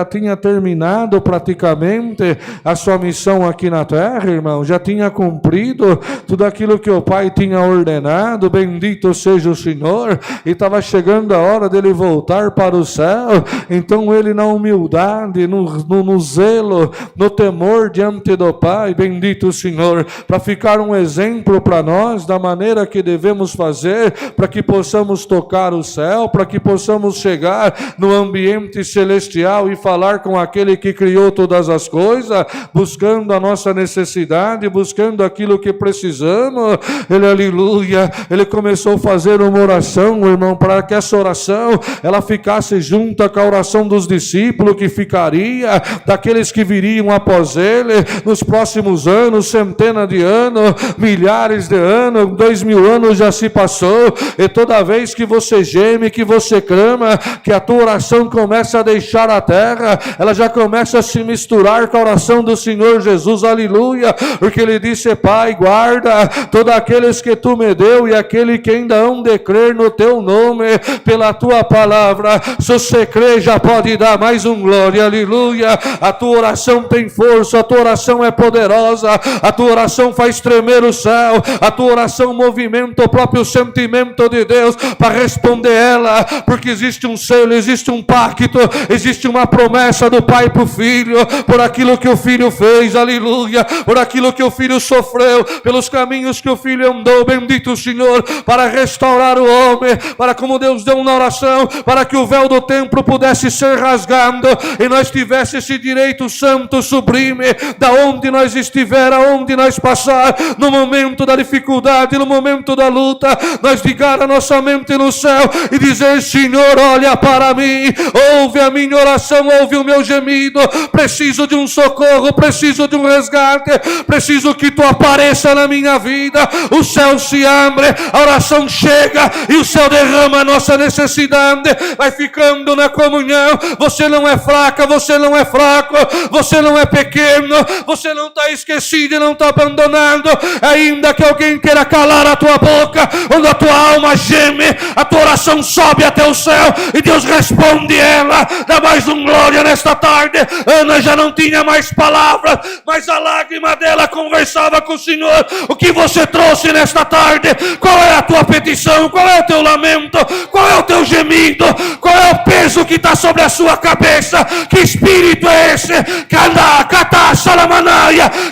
A: tinha terminado praticamente a sua missão aqui na terra, irmão, já tinha cumprido tudo aquilo que o Pai tinha ordenado, bendito seja o Senhor, e estava chegando a hora dele voltar para o céu. Então ele, na humildade, no zelo, no temor diante do Pai, bendito o Senhor, para ficar um exemplo para nós da maneira que devemos fazer, para que possamos tocar o céu, para que possamos chegar no ambiente celestial e falar com aquele que criou todas as coisas, buscando a nossa necessidade, buscando aquilo que precisamos. Ele, aleluia, ele começou a fazer uma oração, irmão, para que essa oração ela ficasse junta com a oração dos discípulos, que ficaria daqueles que viriam após ele nos próximos anos, centenas de anos, milhares de anos, 2000 anos já se passou, e toda vez que você geme, que você clama, que a tua oração começa a deixar a terra, ela já começa a se misturar com a oração do Senhor Jesus, aleluia, porque ele disse: Pai, guarda todos aqueles que tu me deu e aquele que ainda hão de crer no teu nome, pela tua palavra. Se você crê, já pode dar mais um glória, aleluia. A tua oração tem força, a tua oração é poderosa, a tua oração faz tremer o céu, a tua oração movimenta o próprio sentimento de Deus para responder ela, porque existe um selo, existe um pacto, existe uma promessa do Pai para o Filho, por aquilo que o Filho fez, aleluia, por aquilo que o Filho sofreu, pelos caminhos que o Filho andou, bendito o Senhor, para restaurar o homem, para, como Deus deu na oração, para que o véu do templo pudesse ser rasgado e nós tivéssemos esse direito santo, sublime, da onde nós estiver, aonde nós passar, no momento da dificuldade, no momento da luta, nós ligar a nossa mente no céu e dizer: Senhor, olha para mim, ouve a minha oração, ouve o meu gemido, preciso de um socorro, preciso de um resgate, preciso que tu apareça na minha vida. O céu se abre, a oração chega e o céu derrama a nossa necessidade, vai ficando na comunhão. Você não é fraca, você não é fraco, você não é pequeno, você não está esquecido e não está abandonado, ainda que alguém queira calar a tua boca, quando a tua alma geme, a tua oração sobe até o céu e Deus responde ela. Dá mais um glória nesta tarde. Ana já não tinha mais palavras, mas a lágrima dela conversava com o Senhor. O que você trouxe nesta tarde? Qual é a tua petição? Qual é o teu lamento? Qual é o teu gemido? Qual é o peso que está sobre a sua cabeça? Que espírito é esse?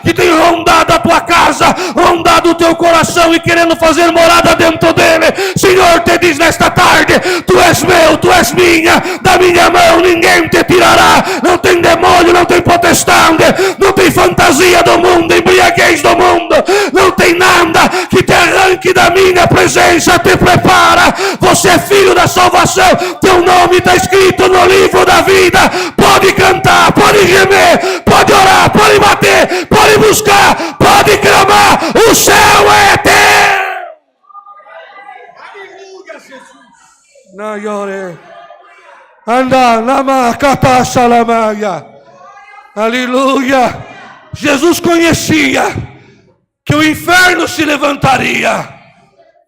A: Que tem rondado a tua casa, rondado o teu coração e querendo fazer morada dentro dele. Senhor te diz nesta tarde: tu és meu, tu és minha, da minha mão ninguém te tirará. Não tem demônio, não tem potestade, não tem fantasia do mundo, embriaguez do mundo, não tem nada que te arranque da minha presença. Te prepara, você é filho da salvação, teu nome está escrito no livro da vida. Pode cantar, pode gemer, pode orar, pode bater, pode buscar, pode clamar, o céu é teu. Aleluia, Jesus. Nayore. Anda, lama, capassa, lamaia. Aleluia. Jesus conhecia que o inferno se levantaria,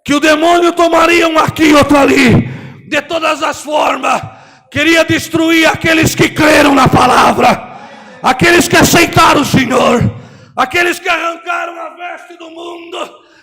A: que o demônio tomaria um aqui e outro ali, de todas as formas. Queria destruir aqueles que creram na palavra, aqueles que aceitaram o Senhor, aqueles que arrancaram a veste do mundo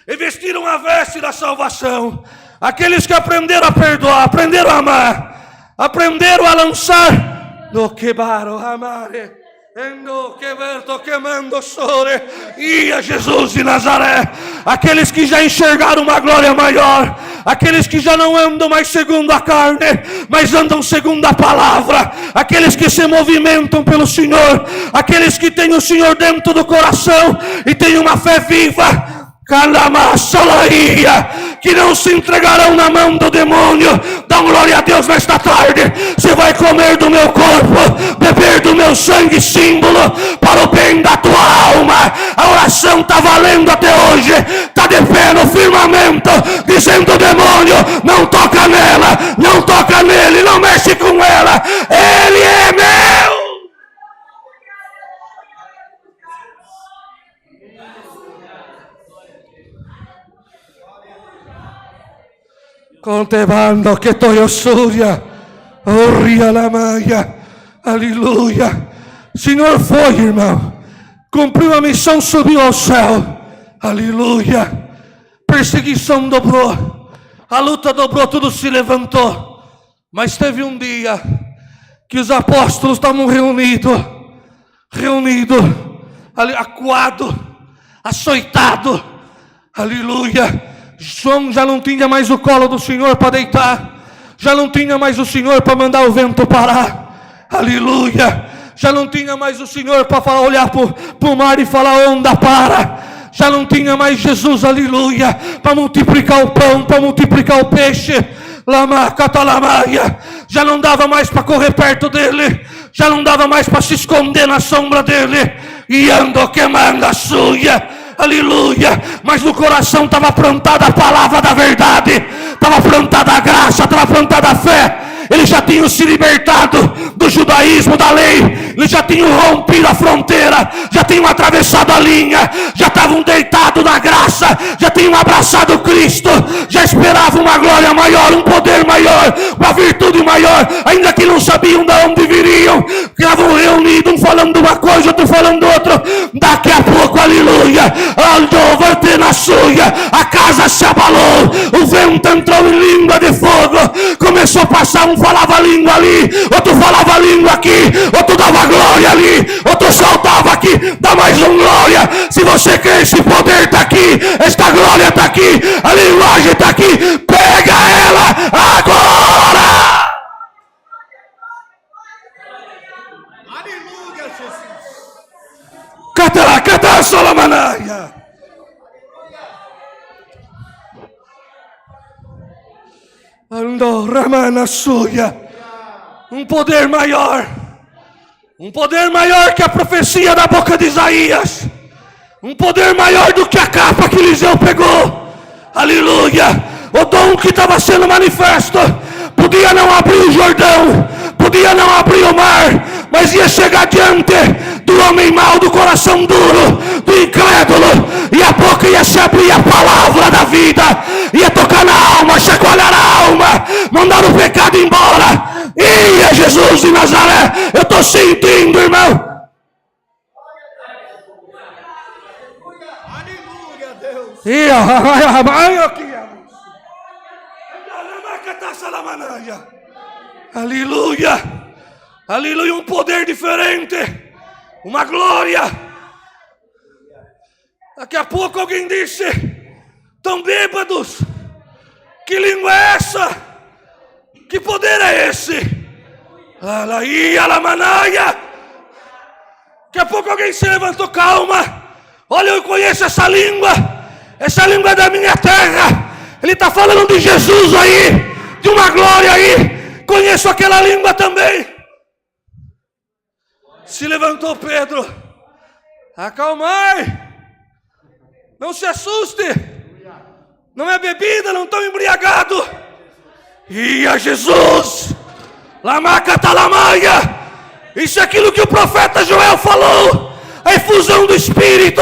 A: e vestiram a veste da salvação, aqueles que aprenderam a perdoar, aprenderam a amar, aprenderam a lançar no quebaro, amare, endo queberto queimando sole, ia Jesus de Nazaré, aqueles que já enxergaram uma glória maior, aqueles que já não andam mais segundo a carne, mas andam segundo a palavra, aqueles que se movimentam pelo Senhor, aqueles que têm o Senhor dentro do coração e têm uma fé viva, que não se entregarão na mão do demônio. Dá glória a Deus nesta tarde. Você vai comer do meu corpo, beber do meu sangue, símbolo para o bem da tua alma. A oração está valendo até hoje, está de pé no firmamento, dizendo: demônio, não toca nela, não toca nele, não mexe com ela, ele é meu. Contevando que toyo suya, orria la maia, aleluia. Senhor foi, irmão, cumpriu a missão, subiu ao céu, aleluia. Perseguição dobrou, a luta dobrou, tudo se levantou. Mas teve um dia que os apóstolos estavam reunidos, acuado, açoitado, aleluia. João já não tinha mais o colo do Senhor para deitar, já não tinha mais o Senhor para mandar o vento parar, aleluia. Já não tinha mais o Senhor para olhar para o mar e falar: onda para. Já não tinha mais Jesus, aleluia, para multiplicar o pão, para multiplicar o peixe. Lama catalamaia. Já não dava mais para correr perto dele, já não dava mais para se esconder na sombra dele. E ando queimando a suia, aleluia. Mas no coração estava plantada a palavra da verdade, estava plantada a graça, estava plantada a fé. Eles já tinham se libertado do judaísmo, da lei, eles já tinham rompido a fronteira, já tinham atravessado a linha, já estavam deitados na graça, já tinham abraçado Cristo, já esperavam uma glória maior, um poder maior, uma virtude maior, ainda que não sabiam de onde viriam. Estavam reunidos, um falando uma coisa, outro falando outra. Daqui a pouco, aleluia, a casa se abalou, o vento entrou em língua de fogo, começou a passar. Um falava a língua ali, outro falava a língua aqui, outro dava glória ali, outro saltava aqui. Dá mais um glória. Se você quer, esse poder está aqui, esta glória está aqui, a linguagem está aqui. Pega ela agora. Aleluia, Jesus. Cata Solomanaia. Ramana suya. Um poder maior que a profecia da boca de Isaías, um poder maior do que a capa que Eliseu pegou, aleluia. O dom que estava sendo manifesto podia não abrir o Jordão, podia não abrir o mar, mas ia chegar diante do homem mau, do coração duro, do incrédulo, e a boca ia se abrir, a palavra da vida ia tocar na alma, chacoalhar a alma, mandar o pecado embora. Ia Jesus de Nazaré. Eu estou sentindo, irmão. Aleluia, Deus. Aleluia. Aleluia, um poder diferente, uma glória. Daqui a pouco alguém disse: estão bêbados. Que língua é essa? Que poder é esse? Alaia, alamanaia. Daqui a pouco alguém se levantou: calma. Olha, eu conheço essa língua. Essa língua é da minha terra. Ele está falando de Jesus aí, de uma glória aí. Conheço aquela língua também. Se levantou Pedro: acalmai. Não se assuste. Não é bebida, não estou embriagado. Ia Jesus, Lamacatalamaya. Isso é aquilo que o profeta Joel falou, a efusão do Espírito.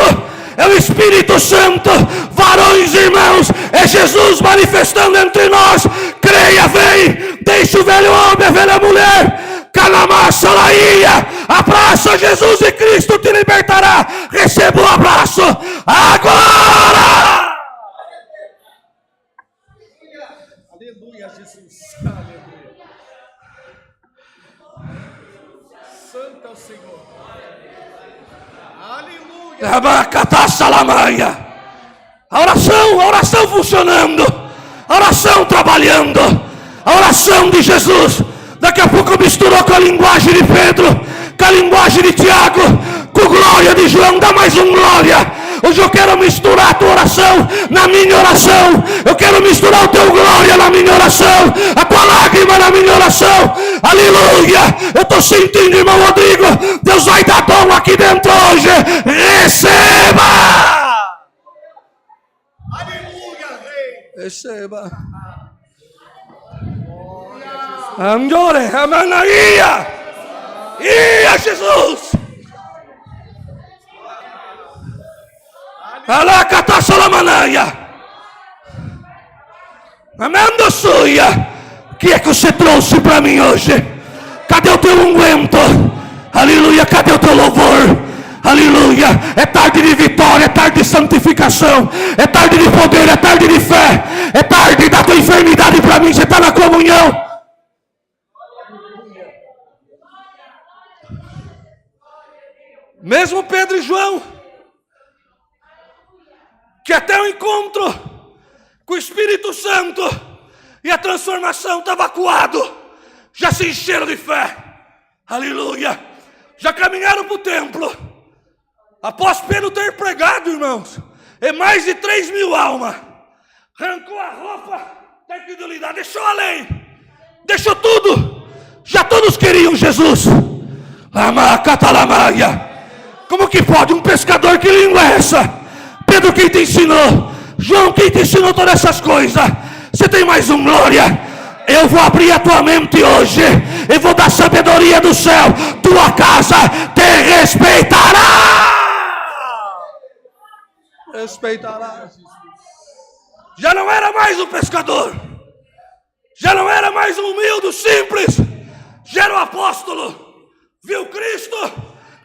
A: é o Espírito Santo. Varões e irmãos, é Jesus manifestando entre nós. Creia, vem, deixa o velho homem, a velha mulher. Canamassa, laia, abraça Jesus e Cristo te libertará. Receba o abraço agora.
B: Aleluia, Jesus. Aleluia. Santo é o Senhor. Aleluia.
A: Abacataçalamaia. A oração funcionando, a oração trabalhando, a oração de Jesus. Daqui a pouco misturou com a linguagem de Pedro, com a linguagem de Tiago, com glória de João. Dá mais um glória. Hoje eu quero misturar a tua oração na minha oração. Eu quero misturar o teu glória na minha oração, a tua lágrima na minha oração. Aleluia. Eu estou sentindo, irmão Rodrigo, Deus vai dar dom aqui dentro hoje. Receba.
B: Aleluia, Rei.
A: Receba. Andore, amanaia. Ia, Jesus. Alacataçalamanaia. Amando suia. O que é que você trouxe para mim hoje? Cadê o teu unguento? Aleluia, cadê o teu louvor? Aleluia, é tarde de vitória, é tarde de santificação, é tarde de poder, é tarde de fé, é tarde da tua enfermidade para mim. Você está na comunhão. Mesmo Pedro e João, que até o encontro com o Espírito Santo e a transformação estava acuado, já se encheram de fé. Aleluia, já caminharam para o templo. Após Pedro ter pregado, irmãos, é mais de 3.000 almas. Arrancou a roupa da incredulidade, deixou a lei, deixou tudo. Já todos queriam Jesus. Amacatalamaya. Como que pode um pescador, que língua é essa? Pedro, quem te ensinou? João, quem te ensinou todas essas coisas? Você tem mais um glória? Eu vou abrir a tua mente hoje. Eu vou dar sabedoria do céu. Tua casa te respeitará. Respeitará. Já não era mais um pescador. Já não era mais um humilde, simples. Já era um apóstolo. Viu Cristo.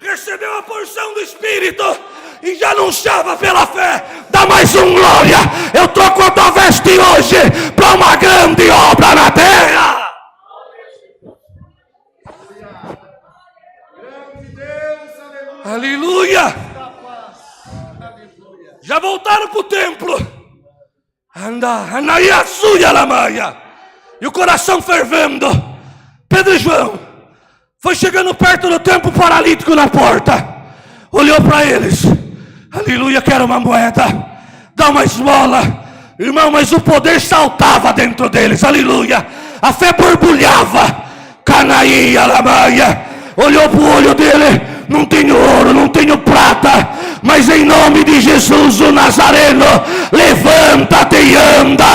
A: Recebeu a porção do Espírito e já anunciava pela fé. Dá mais um glória. Eu troco a tua veste hoje para uma grande obra na terra. Aleluia. Já voltaram para o templo. E o coração fervendo. Pedro e João foi chegando perto do templo, paralítico na porta. Olhou para eles. Aleluia, quero uma moeda. Dá uma esmola. Irmão, mas o poder saltava dentro deles. Aleluia. A fé borbulhava. Canaía, lamaia. Olhou para o olho dele. Não tenho ouro, não tenho prata, mas em nome de Jesus o Nazareno, levanta-te e anda.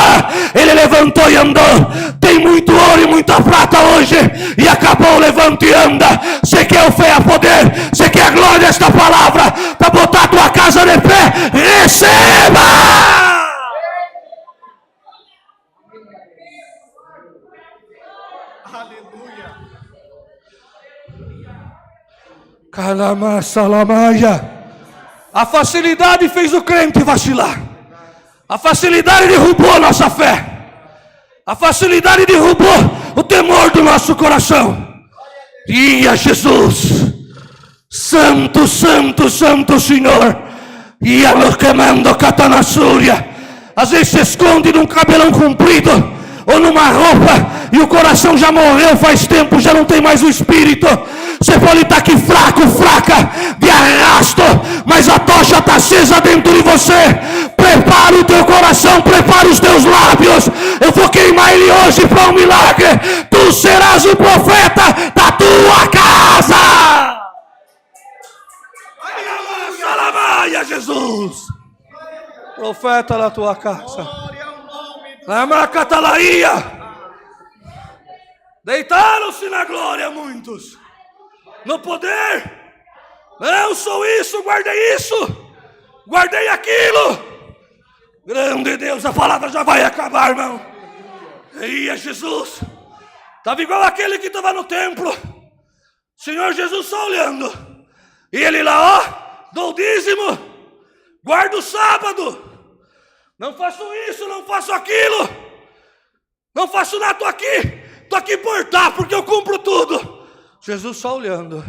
A: Ele levantou e andou. Tem muito ouro e muita prata hoje, e acabou, levanta e anda. Você quer o fé a poder? Você quer a glória desta palavra para botar a tua casa de pé? Receba! A facilidade fez o crente vacilar. A facilidade derrubou a nossa fé. A facilidade derrubou o temor do nosso coração. E a Jesus, santo, santo, santo Senhor. E a locamando catanassúria. Às vezes se esconde num cabelão comprido ou numa roupa, e o coração já morreu faz tempo, já não tem mais o espírito. Você pode estar aqui fraco, fraca, de arrasto, mas a tocha está acesa dentro de você. Prepara o teu coração, prepara os teus lábios. Eu vou queimar ele hoje para um milagre. Tu serás o profeta da tua casa. Aleluia, Jesus. Profeta da tua casa. Amacatalaia. Deitaram-se na glória muitos. No poder. Não sou isso, guardei isso. Guardei aquilo. Grande Deus, a palavra já vai acabar, irmão. Eia, Jesus. Estava igual aquele que estava no templo. Senhor Jesus só olhando. E ele lá, ó, dou o dízimo. Guardo o sábado. Não faço isso, não faço aquilo. Não faço nada, estou aqui por estar, porque eu cumpro tudo. Jesus só olhando.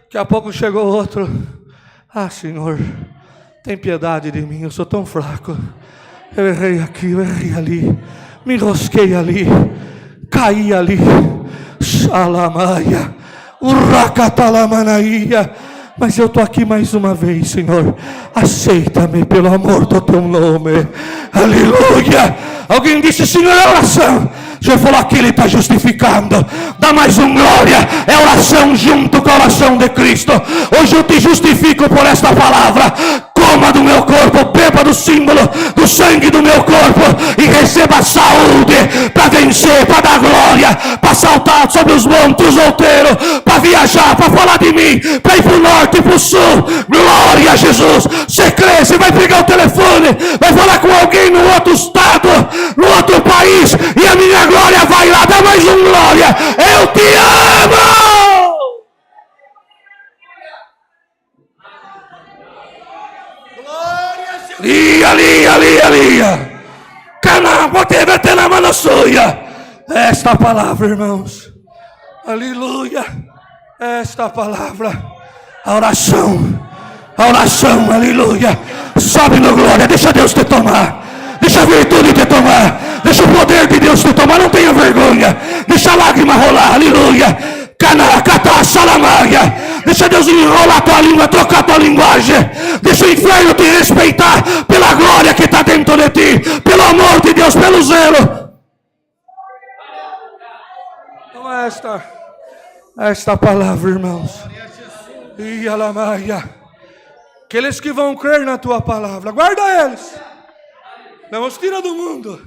A: Daqui a pouco chegou outro. Ah, Senhor, tem piedade de mim, eu sou tão fraco. Eu errei aqui, eu errei ali. Me enrosquei ali. Caí ali. Salamaia. Urracatalamanaia. Mas eu estou aqui mais uma vez, Senhor. Aceita-me pelo amor do teu nome. Aleluia. Alguém disse, Senhor, é oração. O Senhor falou aqui, ele está justificando. Dá mais um glória. É oração junto com a oração de Cristo. Hoje eu te justifico por esta palavra. Coma do meu corpo, beba do símbolo do sangue do meu corpo e receba saúde para vencer, para dar glória, para saltar sobre os montes solteiro, para viajar, para falar de mim, para ir para o norte e para o sul. Glória a Jesus. Você crê, você vai pegar o telefone, vai falar com alguém no outro estado, no outro país, e a minha glória vai lá. Dá mais um glória. Eu te amo. Lia. Cana, poteva ter na mano suya. Esta palavra, irmãos. Aleluia. Esta palavra. A oração, aleluia. Sobe no glória, deixa Deus te tomar. Deixa a virtude te tomar. Deixa o poder de Deus te tomar. Não tenha vergonha. Deixa a lágrima rolar, aleluia. Cana, cata, salamaia. Deixa Deus enrolar a tua língua, trocar a tua linguagem. Deixa o inferno te respeitar pela glória que está dentro de ti, pelo amor de Deus, pelo zelo. Então esta palavra, irmãos. E alamaia. Aqueles que vão crer na tua palavra, guarda eles. Não os tira do mundo,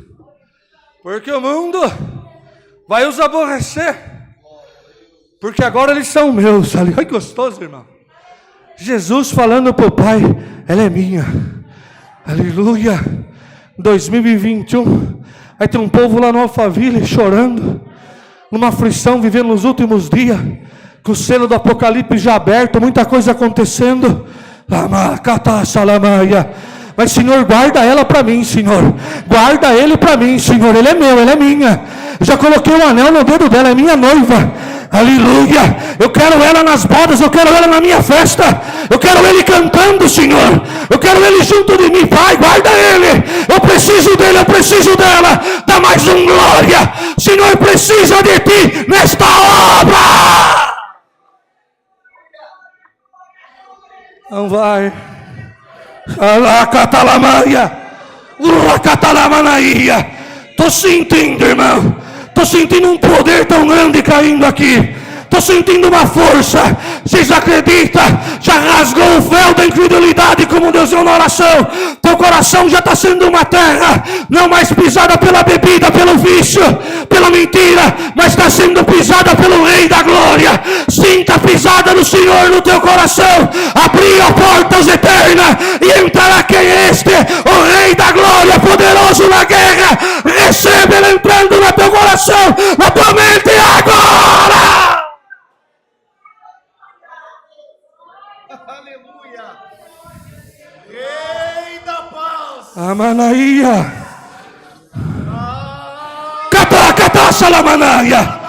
A: porque o mundo vai os aborrecer. Porque agora eles são meus. Olha que gostoso, irmão. Jesus falando para o Pai, ela é minha. Aleluia. 2021. Aí tem um povo lá no Alphaville chorando, numa aflição, vivendo nos últimos dias, com o selo do Apocalipse já aberto, muita coisa acontecendo. Mas, Senhor, guarda ela para mim, Senhor. Guarda ele para mim, Senhor. Ele é meu, ela é minha. Eu já coloquei um anel no dedo dela, é minha noiva. Aleluia. Eu quero ela nas bodas, eu quero ela na minha festa. Eu quero ele cantando, Senhor. Eu quero ele junto de mim. Pai, guarda ele. Eu preciso dele, eu preciso dela. Dá mais um glória. Senhor, precisa de ti nesta obra. Não vai. Estou sentindo, irmão. Estou sentindo um poder tão grande caindo aqui. Estou sentindo uma força. Vocês acreditam? Já rasgou o véu da incredulidade como Deus deu na oração. Teu coração já está sendo uma terra não mais pisada pela bebida, pelo vício, pela mentira, mas está sendo pisada pelo Rei da Glória. Sinta a pisada do Senhor no teu coração. Abrir a portas eternas e entrará quem é este? O Rei da Glória, poderoso na guerra. Recebe ele entrando no teu coração, na tua mente agora. Amanaia. Catá, salamanaia.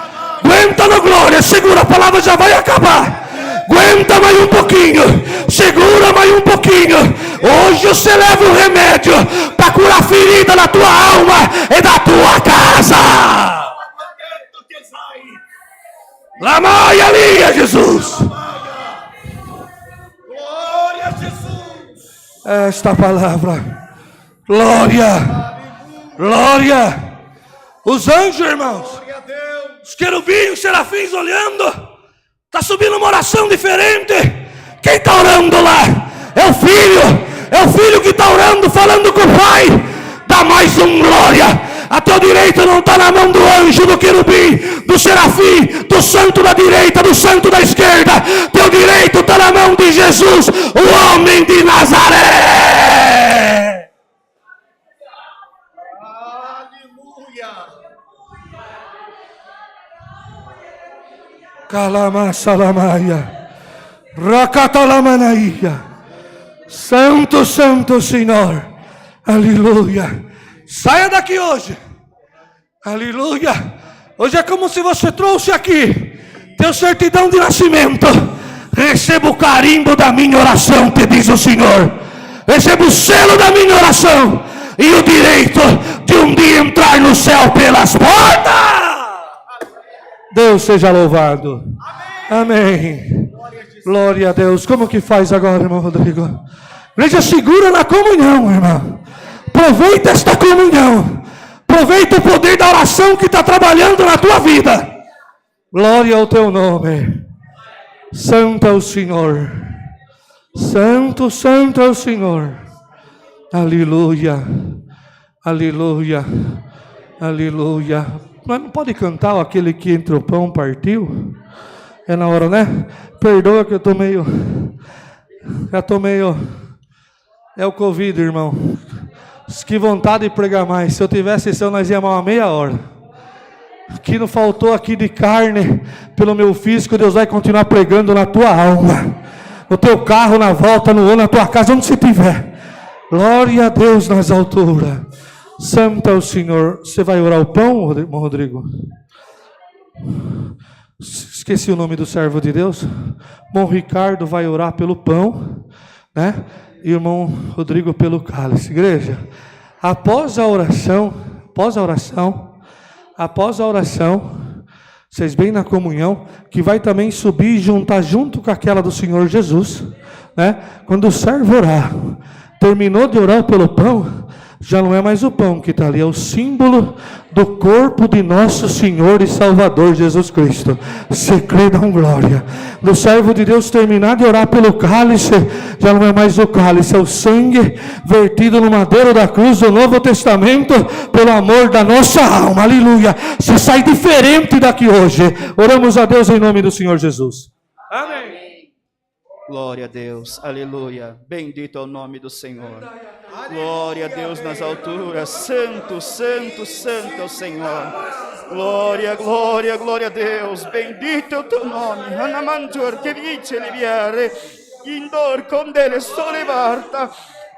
A: Aguenta na glória, segura, a palavra já vai acabar. Aguenta mais um pouquinho, segura mais um pouquinho. Hoje você leva o remédio para curar a ferida da tua alma e da tua casa. Lamaia, alia, Jesus. Glória a Jesus. Esta palavra. Glória. Os anjos, irmãos, os querubins, os serafins olhando. Está subindo uma oração diferente. Quem está orando lá? É o filho que está orando, falando com o Pai. Dá mais um glória. A teu direito não está na mão do anjo, do querubim, do serafim, do santo da direita, do santo da esquerda. Teu direito está na mão de Jesus, o homem de Nazaré. Calama-salamaia, Racatalamanaia. Santo, santo Senhor, aleluia. Saia daqui hoje, aleluia. Hoje é como se você trouxe aqui teu certidão de nascimento. Receba o carimbo da minha oração, te diz o Senhor. Receba o selo da minha oração e o direito de um dia entrar no céu pelas portas. Deus seja louvado. Amém. Glória a Deus. Como que faz agora, irmão Rodrigo? Igreja, segura na comunhão, irmão. Aproveita esta comunhão. Aproveita o poder da oração que está trabalhando na tua vida. Glória ao teu nome. Santo é o Senhor. Santo, santo é o Senhor. Aleluia. Aleluia. Aleluia. Mas não pode cantar aquele que entre o pão partiu? É na hora, né? Perdoa que eu tô meio... Já tô meio... É o Covid, irmão. Que vontade de pregar mais. Se eu tivesse isso, nós íamos uma meia hora. Que não faltou aqui de carne pelo meu físico, Deus vai continuar pregando na tua alma. No teu carro, na volta, no ônibus, na tua casa, onde você estiver. Glória a Deus nas alturas. Santo é o Senhor. Você vai orar o pão, irmão Rodrigo? Esqueci o nome do servo de Deus. Irmão Ricardo vai orar pelo pão, né? E o irmão Rodrigo pelo cálice. Igreja, após a oração, vocês vêm na comunhão, que vai também subir e juntar junto com aquela do Senhor Jesus, né? Quando o servo orar, terminou de orar pelo pão, já não é mais o pão que está ali, é o símbolo do corpo de nosso Senhor e Salvador Jesus Cristo. Se crê, dá glória. Do servo de Deus terminar de orar pelo cálice, já não é mais o cálice, é o sangue vertido no madeiro da cruz do Novo Testamento, pelo amor da nossa alma. Aleluia. Você sai diferente daqui hoje. Oramos a Deus em nome do Senhor Jesus. Amém.
C: Glória a Deus, aleluia, bendito é o nome do Senhor. Glória a Deus nas alturas, santo, santo, santo é o Senhor. Glória, glória, glória a Deus, bendito é o teu nome. Anamantur que vice liviare, indor condele solevarta.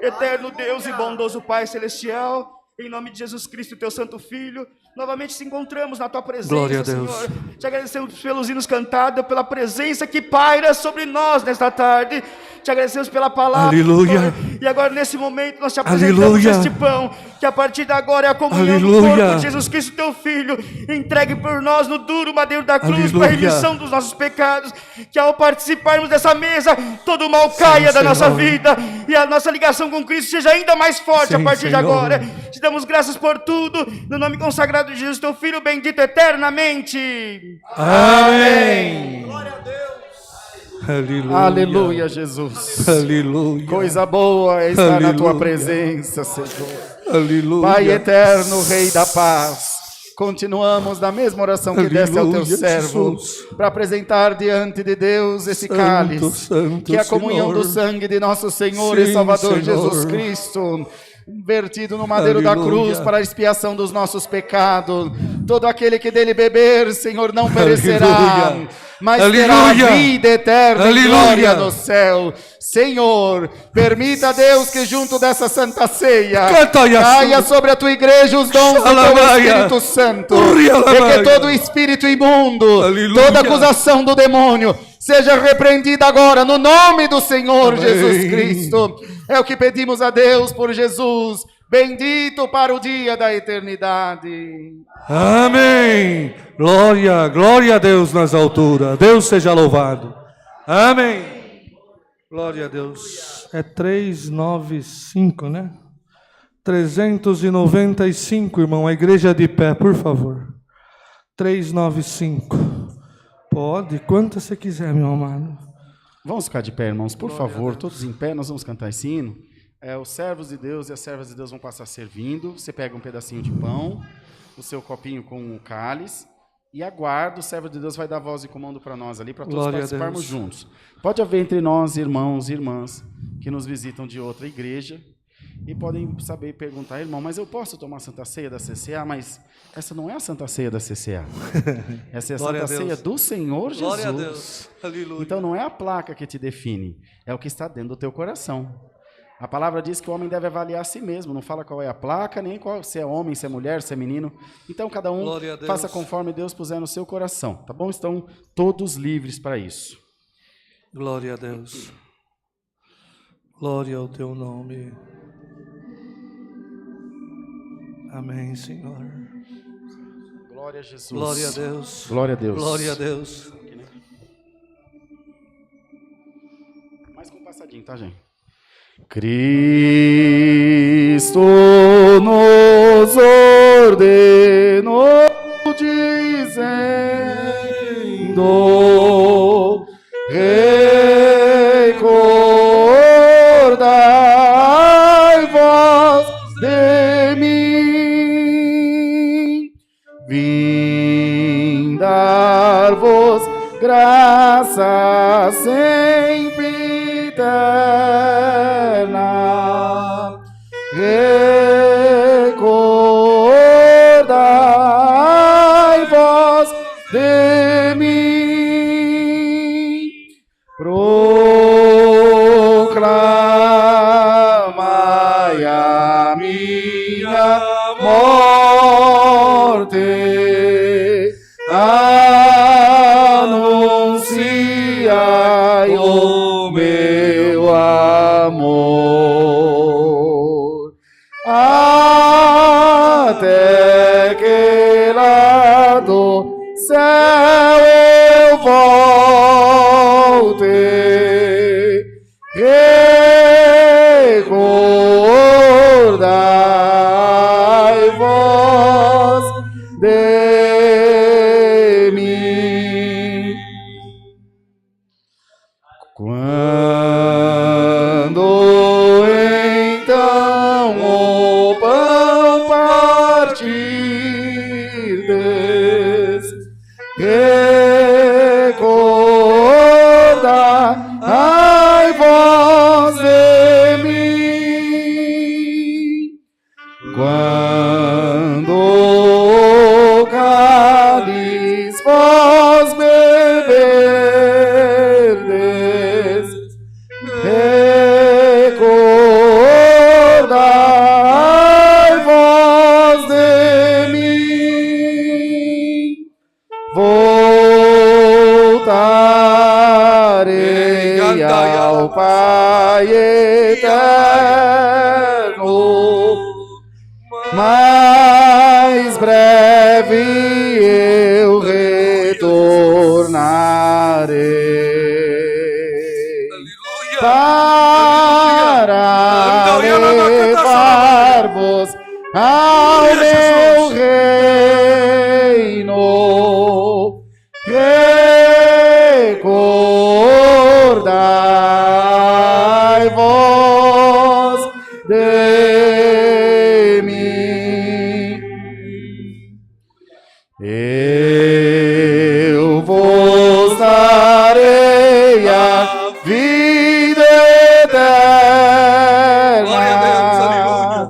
C: Eterno Deus e bondoso Pai Celestial, em nome de Jesus Cristo, teu santo Filho, novamente se encontramos na tua presença,
A: Glória a Deus.
C: Senhor. Te agradecemos pelos hinos cantados, pela presença que paira sobre nós nesta tarde. Te agradecemos pela palavra.
A: Aleluia.
C: Senhor. E agora nesse momento nós te apresentamos
A: Aleluia.
C: este pão, que a partir de agora é a comunhão do
A: Aleluia.
C: corpo de Jesus Cristo, teu Filho, entregue por nós no duro madeiro da cruz,
A: Aleluia.
C: para a remissão dos nossos pecados. Que ao participarmos dessa mesa, todo o mal caia da nossa
A: Senhor.
C: vida e a nossa ligação com Cristo seja ainda mais forte.
A: Sim,
C: a partir de
A: Senhor.
C: agora. Te damos graças por tudo, no nome consagrado de Jesus, teu Filho bendito eternamente.
A: Amém. Aleluia.
B: Aleluia, Jesus.
A: Aleluia.
B: Coisa boa é estar na tua
A: Aleluia.
B: presença, Senhor.
A: Aleluia.
B: Pai eterno, Rei da paz, continuamos na mesma oração que deste ao teu
A: Aleluia,
B: servo,
A: Jesus.
B: para apresentar diante de Deus esse
A: Santo,
B: cálice,
A: santo
B: que é a comunhão
A: Senhor.
B: do sangue de nosso Senhor e
A: Sim,
B: Salvador
A: Senhor.
B: Jesus Cristo, vertido no madeiro da
A: Aleluia.
B: cruz para a expiação dos nossos pecados. Todo aquele que dele beber, Senhor, não perecerá,
A: Aleluia.
B: mas
A: Aleluia.
B: terá vida eterna e
A: Aleluia.
B: glória no céu. Senhor, permita, Deus, que junto dessa santa ceia caia sobre a tua igreja os dons do teu
A: Alamaia.
B: Espírito Santo,
A: Uri,
B: e
A: alamaia.
B: que todo espírito imundo,
A: Aleluia.
B: toda acusação do demônio seja repreendida agora no nome do Senhor
A: Amém.
B: Jesus Cristo. É o que pedimos a Deus por Jesus, bendito para o dia da eternidade.
A: Amém. Glória, glória a Deus nas alturas. Deus seja louvado. Amém. Glória a Deus. É 395, né? 395, irmão. A igreja de pé, por favor. 395. Pode, quanto você quiser, meu amado.
B: Vamos ficar de pé, irmãos, por favor, todos em pé, nós vamos cantar esse hino. os servos de Deus e as servas de Deus vão passar servindo. Você pega um pedacinho de pão, o seu copinho com o cálice, e aguarda, o servo de Deus vai dar voz e comando para nós ali, para todos
A: Glória a
B: participarmos
A: Deus.
B: juntos. Pode haver entre nós irmãos e irmãs que nos visitam de outra igreja e podem saber e perguntar, irmão, mas eu posso tomar a Santa Ceia da CCA? Mas essa não é a Santa Ceia da CCA. Essa é a
A: Glória
B: Santa
A: a Deus.
B: Ceia do Senhor Jesus.
A: Glória a Deus. Aleluia.
B: Então não é a placa que te define, é o que está dentro do teu coração. A palavra diz que o homem deve avaliar a si mesmo, não fala qual é a placa, nem qual, se é homem, se é mulher, se é menino. Então cada um
A: Glória a Deus.
B: faça conforme Deus puser no seu coração, tá bom? Estão todos livres para isso.
A: Glória a Deus. Glória ao teu nome. Amém, Senhor.
B: Glória a Jesus.
A: Glória a Deus.
B: Glória a Deus.
A: Glória a Deus.
B: Mais com um passadinho, tá, gente? Cristo nos ordenou dizendo: recordai vós de mim, vim dar-vos graça sempre eterna. Recordai vós de mim, proclamai a minha morte, anunciai o meu amor, até que lá do céu eu volte. Recordai vós de mim. Quando então o pão partirdes, recordai vós de mim. Quando o cálice vós beberdes, recordai vós de mim. Voltarei ao Pai eterno, mais breve eu retornarei para levar-vos ao meu reino. Recordai vós de mim. Eu vos darei a vida eterna.
A: Glória a Deus, aleluia.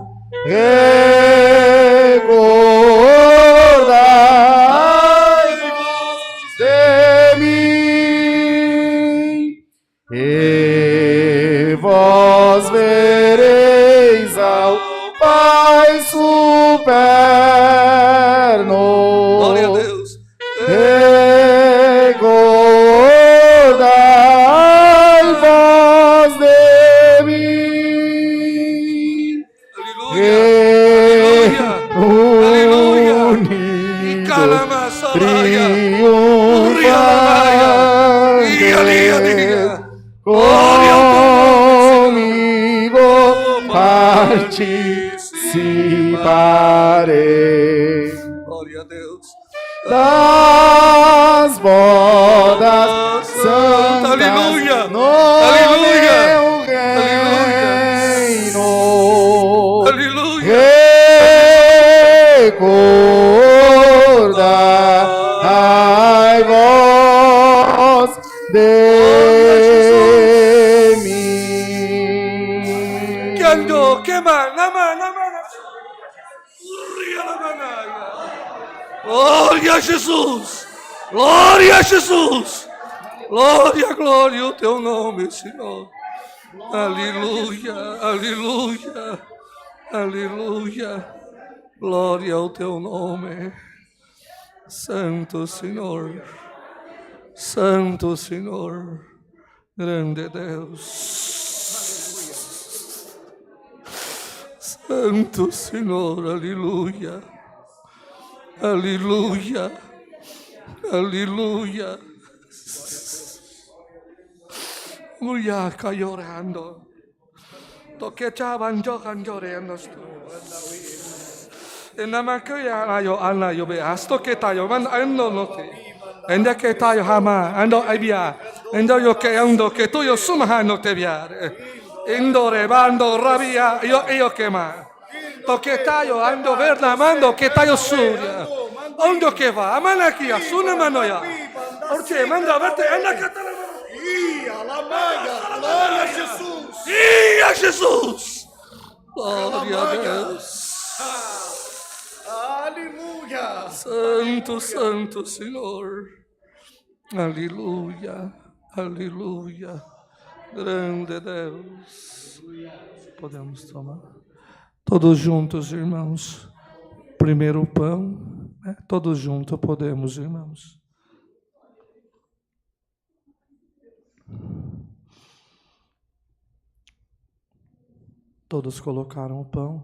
B: Recordai vós de mim, e vós vereis ao Pai superno.
A: Glória a Deus.
B: Recordai vós de mim.
A: Aleluia. Aleluia.
B: Reunidos,
A: Calamaçalaia.
B: triunfantes, comigo participarei
A: Glória a Deus.
B: das bodas santas
A: Aleluia.
B: no
A: Aleluia.
B: meu reino. de mim.
A: Que andou, que glória a Jesus! Glória a Jesus! Glória, glória ao teu nome, Senhor. Aleluia, aleluia, aleluia. Glória ao teu nome. Santo Senhor, Santo Senhor, grande Deus. Santo Senhor, aleluia, aleluia, aleluia. Mulher caiu orando. Toque chavan jogan llorando. En la maquilla ayo ana yo be asto que tayo man ando no te. Enda que tayo hama ando abia. Endo yo que ando que tu yo suma no te viare. Endo rebando rabia yo que ma. Toque tayo ando verla mando que tayo suria. Ondo que va amana aquí asuna manoya. Orche manda verte anda que tal.
B: Glória a Jesus!
A: Sim, a Jesus! Glória a Deus!
B: Aleluia!
A: Santo, Santo Senhor! Aleluia! Aleluia! Grande Deus! Podemos tomar? Todos juntos, irmãos. Primeiro pão, né? Todos juntos podemos, irmãos. Todos colocaram o pão.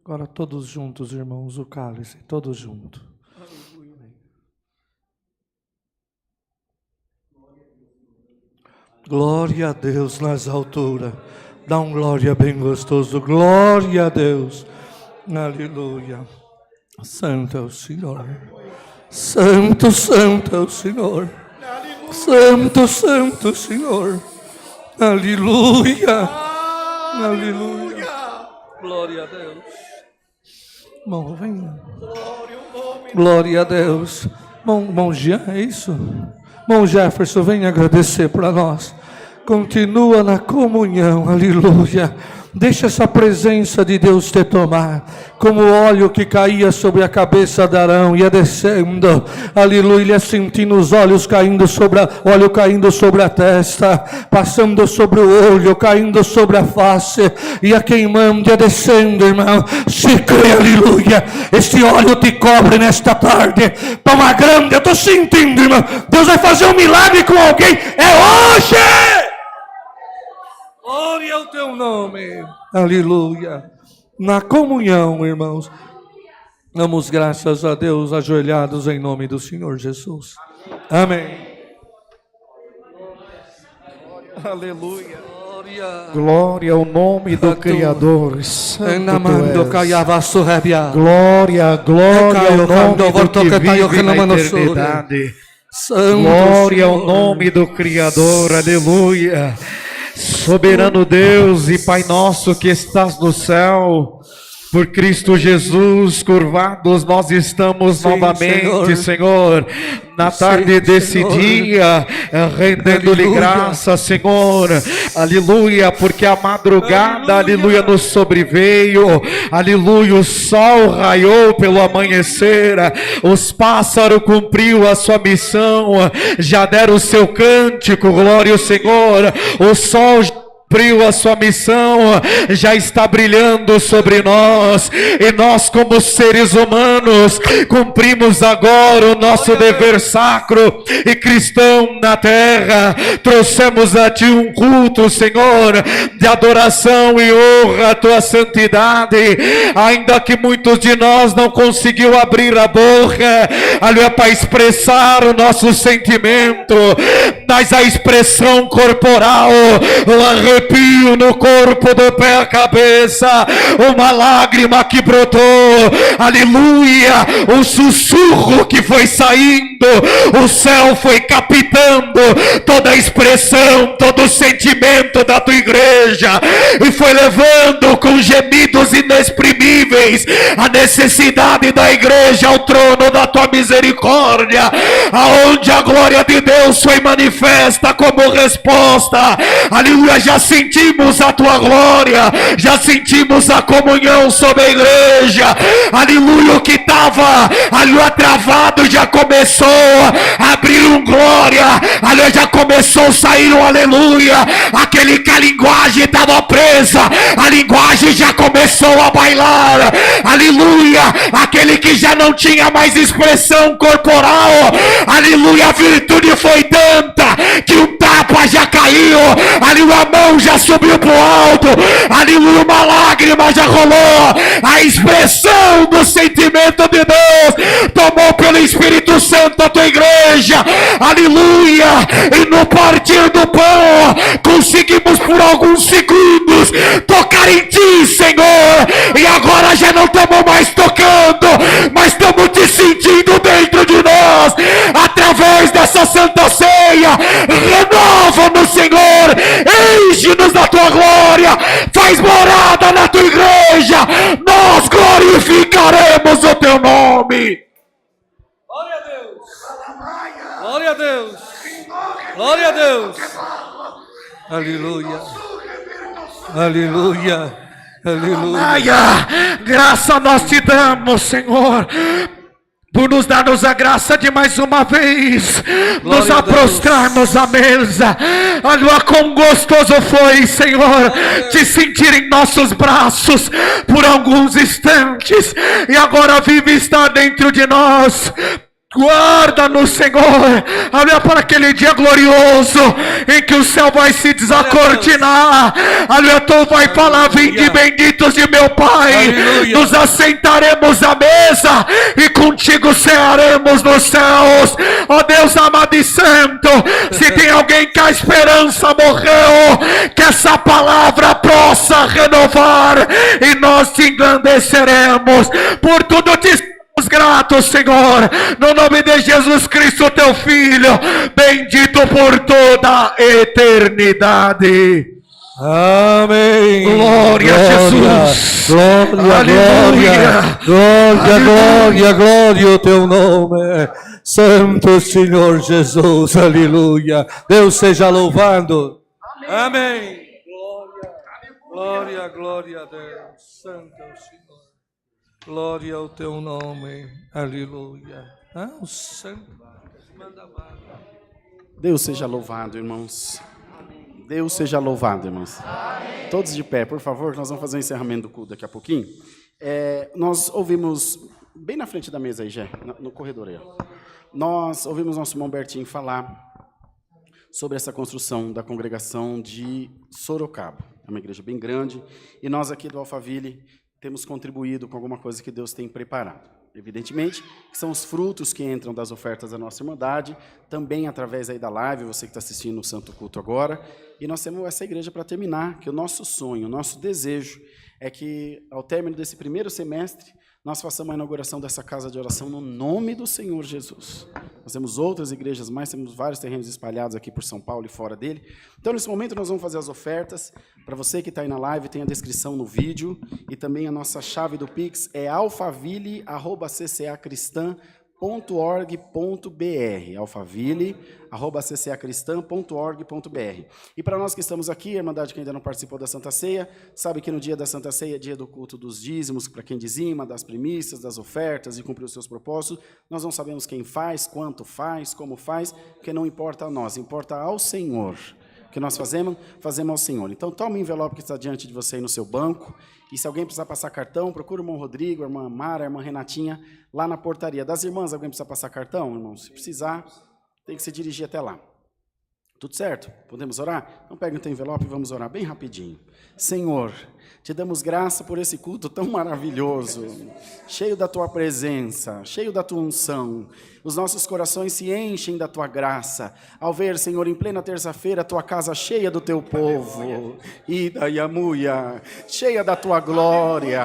A: Agora todos juntos, irmãos, o cálice. Todos juntos. Glória a Deus nas alturas. Dá um glória bem gostoso. Glória a Deus. Aleluia. Santo é o Senhor. Santo, santo é o Senhor. Santo, santo Senhor. Aleluia. Aleluia. Glória a Deus. Irmão, venha. Glória a Deus. Irmão Jean, é isso? Irmão Jefferson, venha agradecer para nós. Continua na comunhão. Aleluia. Deixa essa presença de Deus te tomar, como o óleo que caía sobre a cabeça de Arão, ia descendo, aleluia, ia sentindo os olhos caindo sobre óleo caindo sobre a testa, passando sobre o olho, caindo sobre a face, ia queimando, ia descendo, irmão. Se crê, aleluia, este óleo te cobre nesta tarde. Toma grande, eu estou sentindo, irmão. Deus vai fazer um milagre com alguém, é hoje! Glória ao teu nome, aleluia. Na comunhão, irmãos, damos graças a Deus ajoelhados em nome do Senhor Jesus. Amém.
C: Aleluia.
B: Glória ao nome do Criador. Santo tu és. Glória, glória ao nome do que vive na eternidade. Glória ao nome do Criador. Aleluia. Soberano Deus e Pai nosso que estás no céu, por Cristo Jesus, curvados nós estamos novamente, Senhor, na tarde desse dia, rendendo-lhe graça, Senhor, aleluia, porque a madrugada, aleluia, nos sobreveio, aleluia, o sol raiou pelo amanhecer, os pássaros cumpriu a sua missão, já deram o seu cântico, glória ao Senhor, o sol cumpriu a sua missão, já está brilhando sobre nós, e nós como seres humanos cumprimos agora o nosso dever sacro e cristão na terra. Trouxemos a ti um culto, Senhor, de adoração e honra à tua santidade, ainda que muitos de nós não conseguiu abrir a boca, aleluia, para expressar o nosso sentimento, mas a expressão corporal, o arrepio no corpo do pé à cabeça, uma lágrima que brotou, aleluia, um sussurro que foi saindo, o céu foi captando toda a expressão, todo o sentimento da tua igreja, e foi levando com gemido
A: motivos inexprimíveis, a necessidade da igreja ao trono da tua misericórdia, aonde a glória de Deus foi manifesta como resposta. Aleluia, já sentimos a tua glória, já sentimos a comunhão sobre a igreja. Aleluia, o que estava travado já começou a abrir um glória. Aleluia, já começou a sair um aleluia. Aquele que a linguagem estava presa, a linguagem já começou a bailar. Aleluia, aquele que já não tinha mais expressão corporal, aleluia, a virtude foi tanta que um tapa já caiu, aleluia, a mão já subiu pro alto, aleluia, uma lágrima já rolou. A expressão do sentimento de Deus tomou pelo Espírito Santo a tua igreja, aleluia, e no partir do pão conseguimos por alguns segundos tocar em ti, Senhor, e agora já não estamos mais tocando, mas estamos te sentindo dentro de nós, através dessa santa ceia. Renova-nos, Senhor, enche-nos da tua glória, faz morada na tua igreja, nós glorificaremos o teu nome.
D: Glória a Deus, glória a Deus, glória a Deus,
A: Aleluia, aleluia, aleluia.
B: Aleluia. Graça nós te damos, Senhor, por nos dar-nos a graça de mais uma vez nos aprostrarmos à mesa. Olha, quão gostoso foi, Senhor, te sentir em nossos braços por alguns instantes, e agora vive estar dentro de nós. Guarda-nos, Senhor, olha para aquele dia glorioso em que o céu vai se desacortinar. Olha, tu vai falar: vinde benditos de meu Pai. Aleluia. Nos assentaremos à mesa e contigo cearemos nos céus. Ó Deus amado e santo, se tem alguém que a esperança morreu, que essa palavra possa renovar, e nós te engrandeceremos. Por tudo te gratos, Senhor, no nome de Jesus Cristo, teu Filho, bendito por toda a eternidade.
A: Amém.
B: Glória a Jesus.
A: Glória,
B: aleluia.
A: Glória, glória, glória ao teu nome. Santo Senhor Jesus, aleluia. Deus seja louvado.
D: amém.
A: Glória, glória a Deus. Santo Senhor. Glória ao teu nome, aleluia. O santo manda mais.
B: Deus seja louvado, irmãos. Deus seja louvado, irmãos. Amém. Todos de pé, por favor, nós vamos fazer o encerramento do culto daqui a pouquinho. Nós ouvimos, bem na frente da mesa aí, Jé, no corredor aí, nós ouvimos nosso irmão Bertinho falar sobre essa construção da congregação de Sorocaba. É uma igreja bem grande, e nós aqui do Alphaville temos contribuído com alguma coisa que Deus tem preparado. Evidentemente, que são os frutos que entram das ofertas da nossa Irmandade, também através aí da live, você que está assistindo o Santo Culto agora. E nós temos essa igreja para terminar, que o nosso sonho, o nosso desejo é que, ao término desse primeiro semestre, nós façamos a inauguração dessa casa de oração no nome do Senhor Jesus. Nós temos outras igrejas mais, temos vários terrenos espalhados aqui por São Paulo e fora dele. Então, nesse momento, nós vamos fazer as ofertas. Para você que está aí na live, tem a descrição no vídeo, e também a nossa chave do Pix é alfaville@ccacristã.org.br, alfaville@ccacristã.org.br. E para nós que estamos aqui, a Irmandade que ainda não participou da Santa Ceia, sabe que no dia da Santa Ceia é dia do culto dos dízimos, para quem dizima, das primícias, das ofertas e cumprir os seus propósitos. Nós não sabemos quem faz, quanto faz, como faz, porque não importa a nós, importa ao Senhor. O que nós fazemos ao Senhor. Então, tome o envelope que está diante de você aí no seu banco, e se alguém precisar passar cartão, procura o irmão Rodrigo, a irmã Mara, a irmã Renatinha, lá na portaria. Das irmãs, alguém precisa passar cartão, irmão? Se precisar, tem que se dirigir até lá. Tudo certo? Podemos orar? Então pega o teu envelope e vamos orar bem rapidinho. Senhor, te damos graça por esse culto tão maravilhoso, cheio da tua presença, cheio da tua unção. Os nossos corações se enchem da tua graça, ao ver, Senhor, em plena terça-feira, a tua casa cheia do teu povo, Ida e Amuia, cheia da tua glória.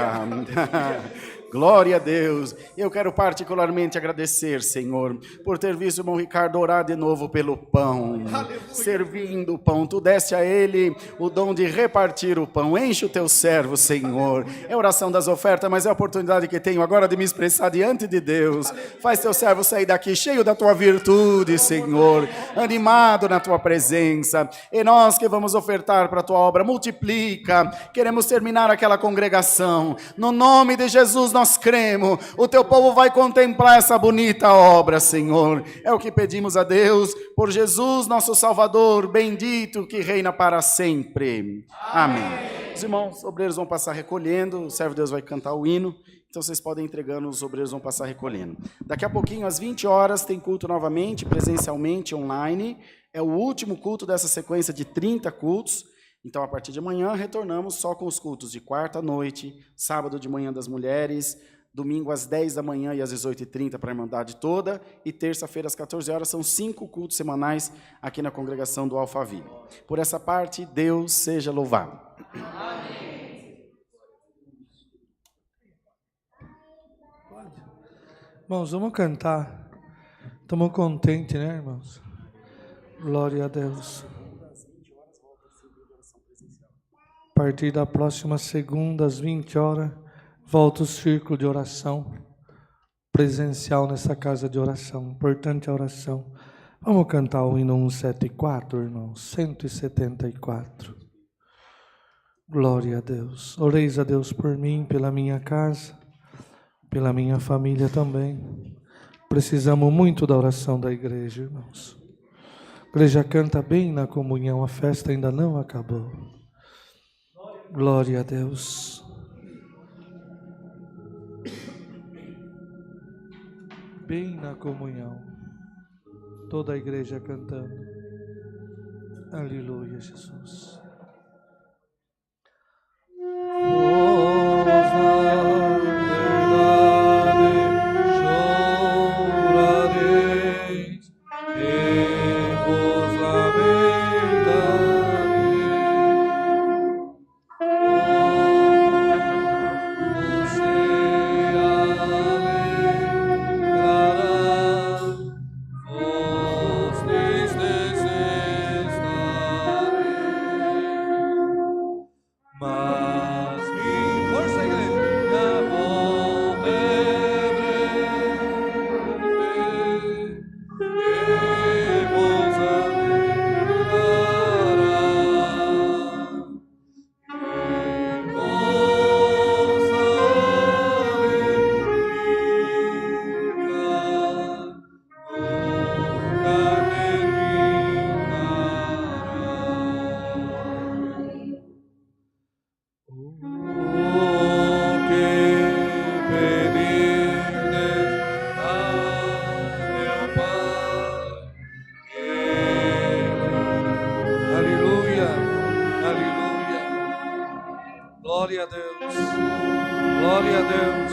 B: Glória a Deus. Eu quero particularmente agradecer, Senhor, por ter visto o irmão Ricardo orar de novo pelo pão. Servindo o pão. Tu deste a ele o dom de repartir o pão. Enche o teu servo, Senhor. É a oração das ofertas, mas é a oportunidade que tenho agora de me expressar diante de Deus. Faz teu servo sair daqui cheio da tua virtude, Senhor. Animado na tua presença. E nós que vamos ofertar para a tua obra, multiplica. Queremos terminar aquela congregação. No nome de Jesus, nós cremos, o teu povo vai contemplar essa bonita obra, Senhor. É o que pedimos a Deus, por Jesus, nosso Salvador, bendito, que reina para sempre. Amém. Os irmãos obreiros vão passar recolhendo, o servo de Deus vai cantar o hino, então vocês podem ir entregando, os obreiros vão passar recolhendo. Daqui a pouquinho, às 20 horas, tem culto novamente, presencialmente, online. É o último culto dessa sequência de 30 cultos. Então, a partir de amanhã, retornamos só com os cultos de quarta à noite, sábado de manhã das mulheres, domingo às 10 da manhã e às 18h30 para a Irmandade toda, e terça-feira às 14 horas, são 5 cultos semanais aqui na congregação do Alphaville. Por essa parte, Deus seja louvado.
A: Amém. Irmãos, vamos cantar. Estamos contentes, né, irmãos? Glória a Deus. A partir da próxima segunda, às 20 horas, volta o círculo de oração presencial nessa casa de oração. Importante a oração. Vamos cantar o hino 174, irmãos, 174. Glória a Deus. Oreis a Deus por mim, pela minha casa, pela minha família também. Precisamos muito da oração da igreja, irmãos. A igreja canta bem na comunhão, a festa ainda não acabou. Glória a Deus. Bem na comunhão. Toda a igreja cantando. Aleluia, Jesus. Glória a Deus. Glória a Deus.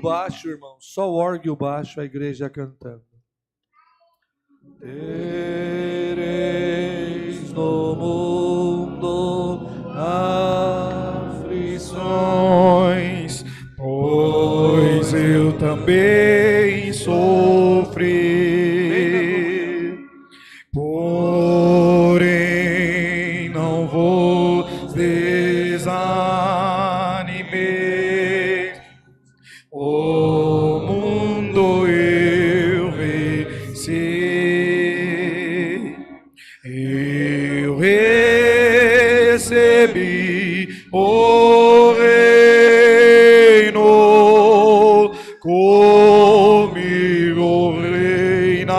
A: Baixo, irmão, só o órgão e o baixo, a igreja cantando. Tereis no mundo aflições,
E: pois eu também sofri, porém não vos desanimei. O mundo eu venci, eu recebi o reino, comigo reina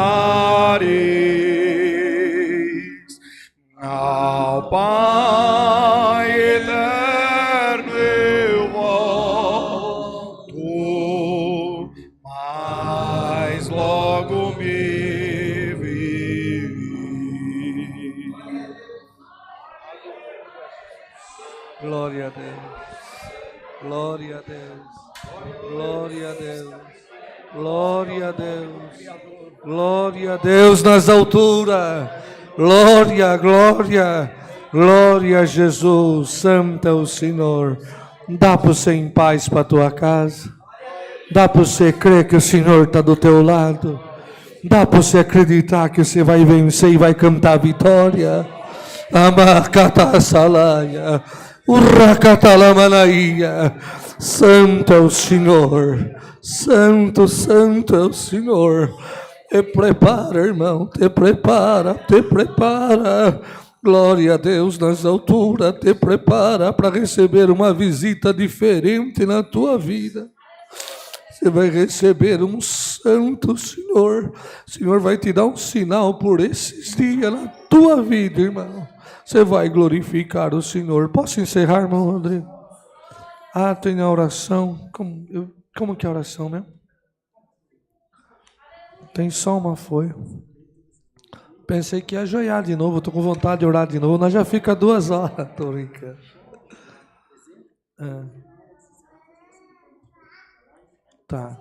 A: Glória a Deus. Glória a Deus. Glória a Deus. Glória a Deus. Glória a Deus nas alturas. Glória, glória. Glória a Jesus. Santo é o Senhor. Dá para você em paz para a tua casa. Dá para você crer que o Senhor está do teu lado. Dá para você acreditar que você vai vencer e vai cantar a vitória. Amacata Salaya. Urracatalamanaia. Santo é o Senhor. Santo, santo é o Senhor. Te prepara, irmão. Te prepara, te prepara. Glória a Deus nas alturas. Te prepara para receber uma visita diferente na tua vida. Você vai receber um santo Senhor. O Senhor vai te dar um sinal por esses dias na tua vida, irmão. Você vai glorificar o Senhor. Posso encerrar, irmão Rodrigo? Tem a oração. Como que é a oração mesmo? Tem só uma folha. Pensei que ia ajoelhar de novo. Estou com vontade de orar de novo. Nós já fica 2 horas. Estou brincando. Tá.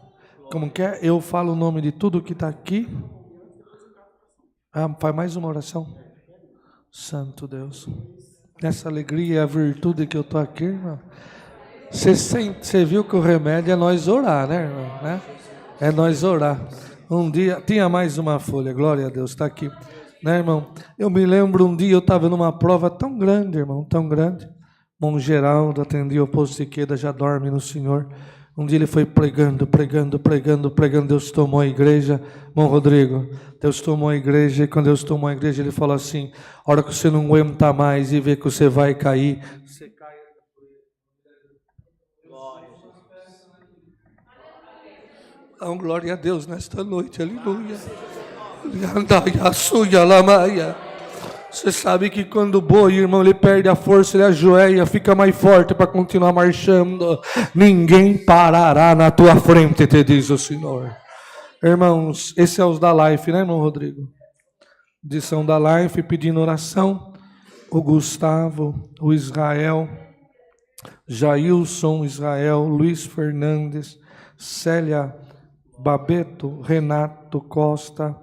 A: Como que é? Eu falo o nome de tudo que está aqui. Faz mais uma oração. Santo Deus. Nessa alegria e a virtude que eu estou aqui, irmão. Você viu que o remédio é nós orar, né, irmão? Né? É nós orar. Um dia, tinha mais uma folha, glória a Deus, está aqui. Né, irmão? Eu me lembro um dia, eu estava numa prova tão grande, irmão, tão grande. Irmão Geraldo atendia o posto de queda, já dorme no Senhor. Um dia ele foi pregando. Deus tomou a igreja. Irmão Rodrigo, Deus tomou a igreja. E quando Deus tomou a igreja, ele falou assim: a hora que você não aguenta mais e vê que você vai cair, você cai. Então, glória a Deus nesta noite, aleluia. Você sabe que quando o boi, irmão, ele perde a força, ele ajoelha, fica mais forte para continuar marchando. Ninguém parará na tua frente, te diz o Senhor. Irmãos, esse é os da Life, né, irmão Rodrigo? Edição da Life, pedindo oração. O Gustavo, o Israel, Jailson, Israel, Luiz Fernandes, Célia Babeto, Renato Costa,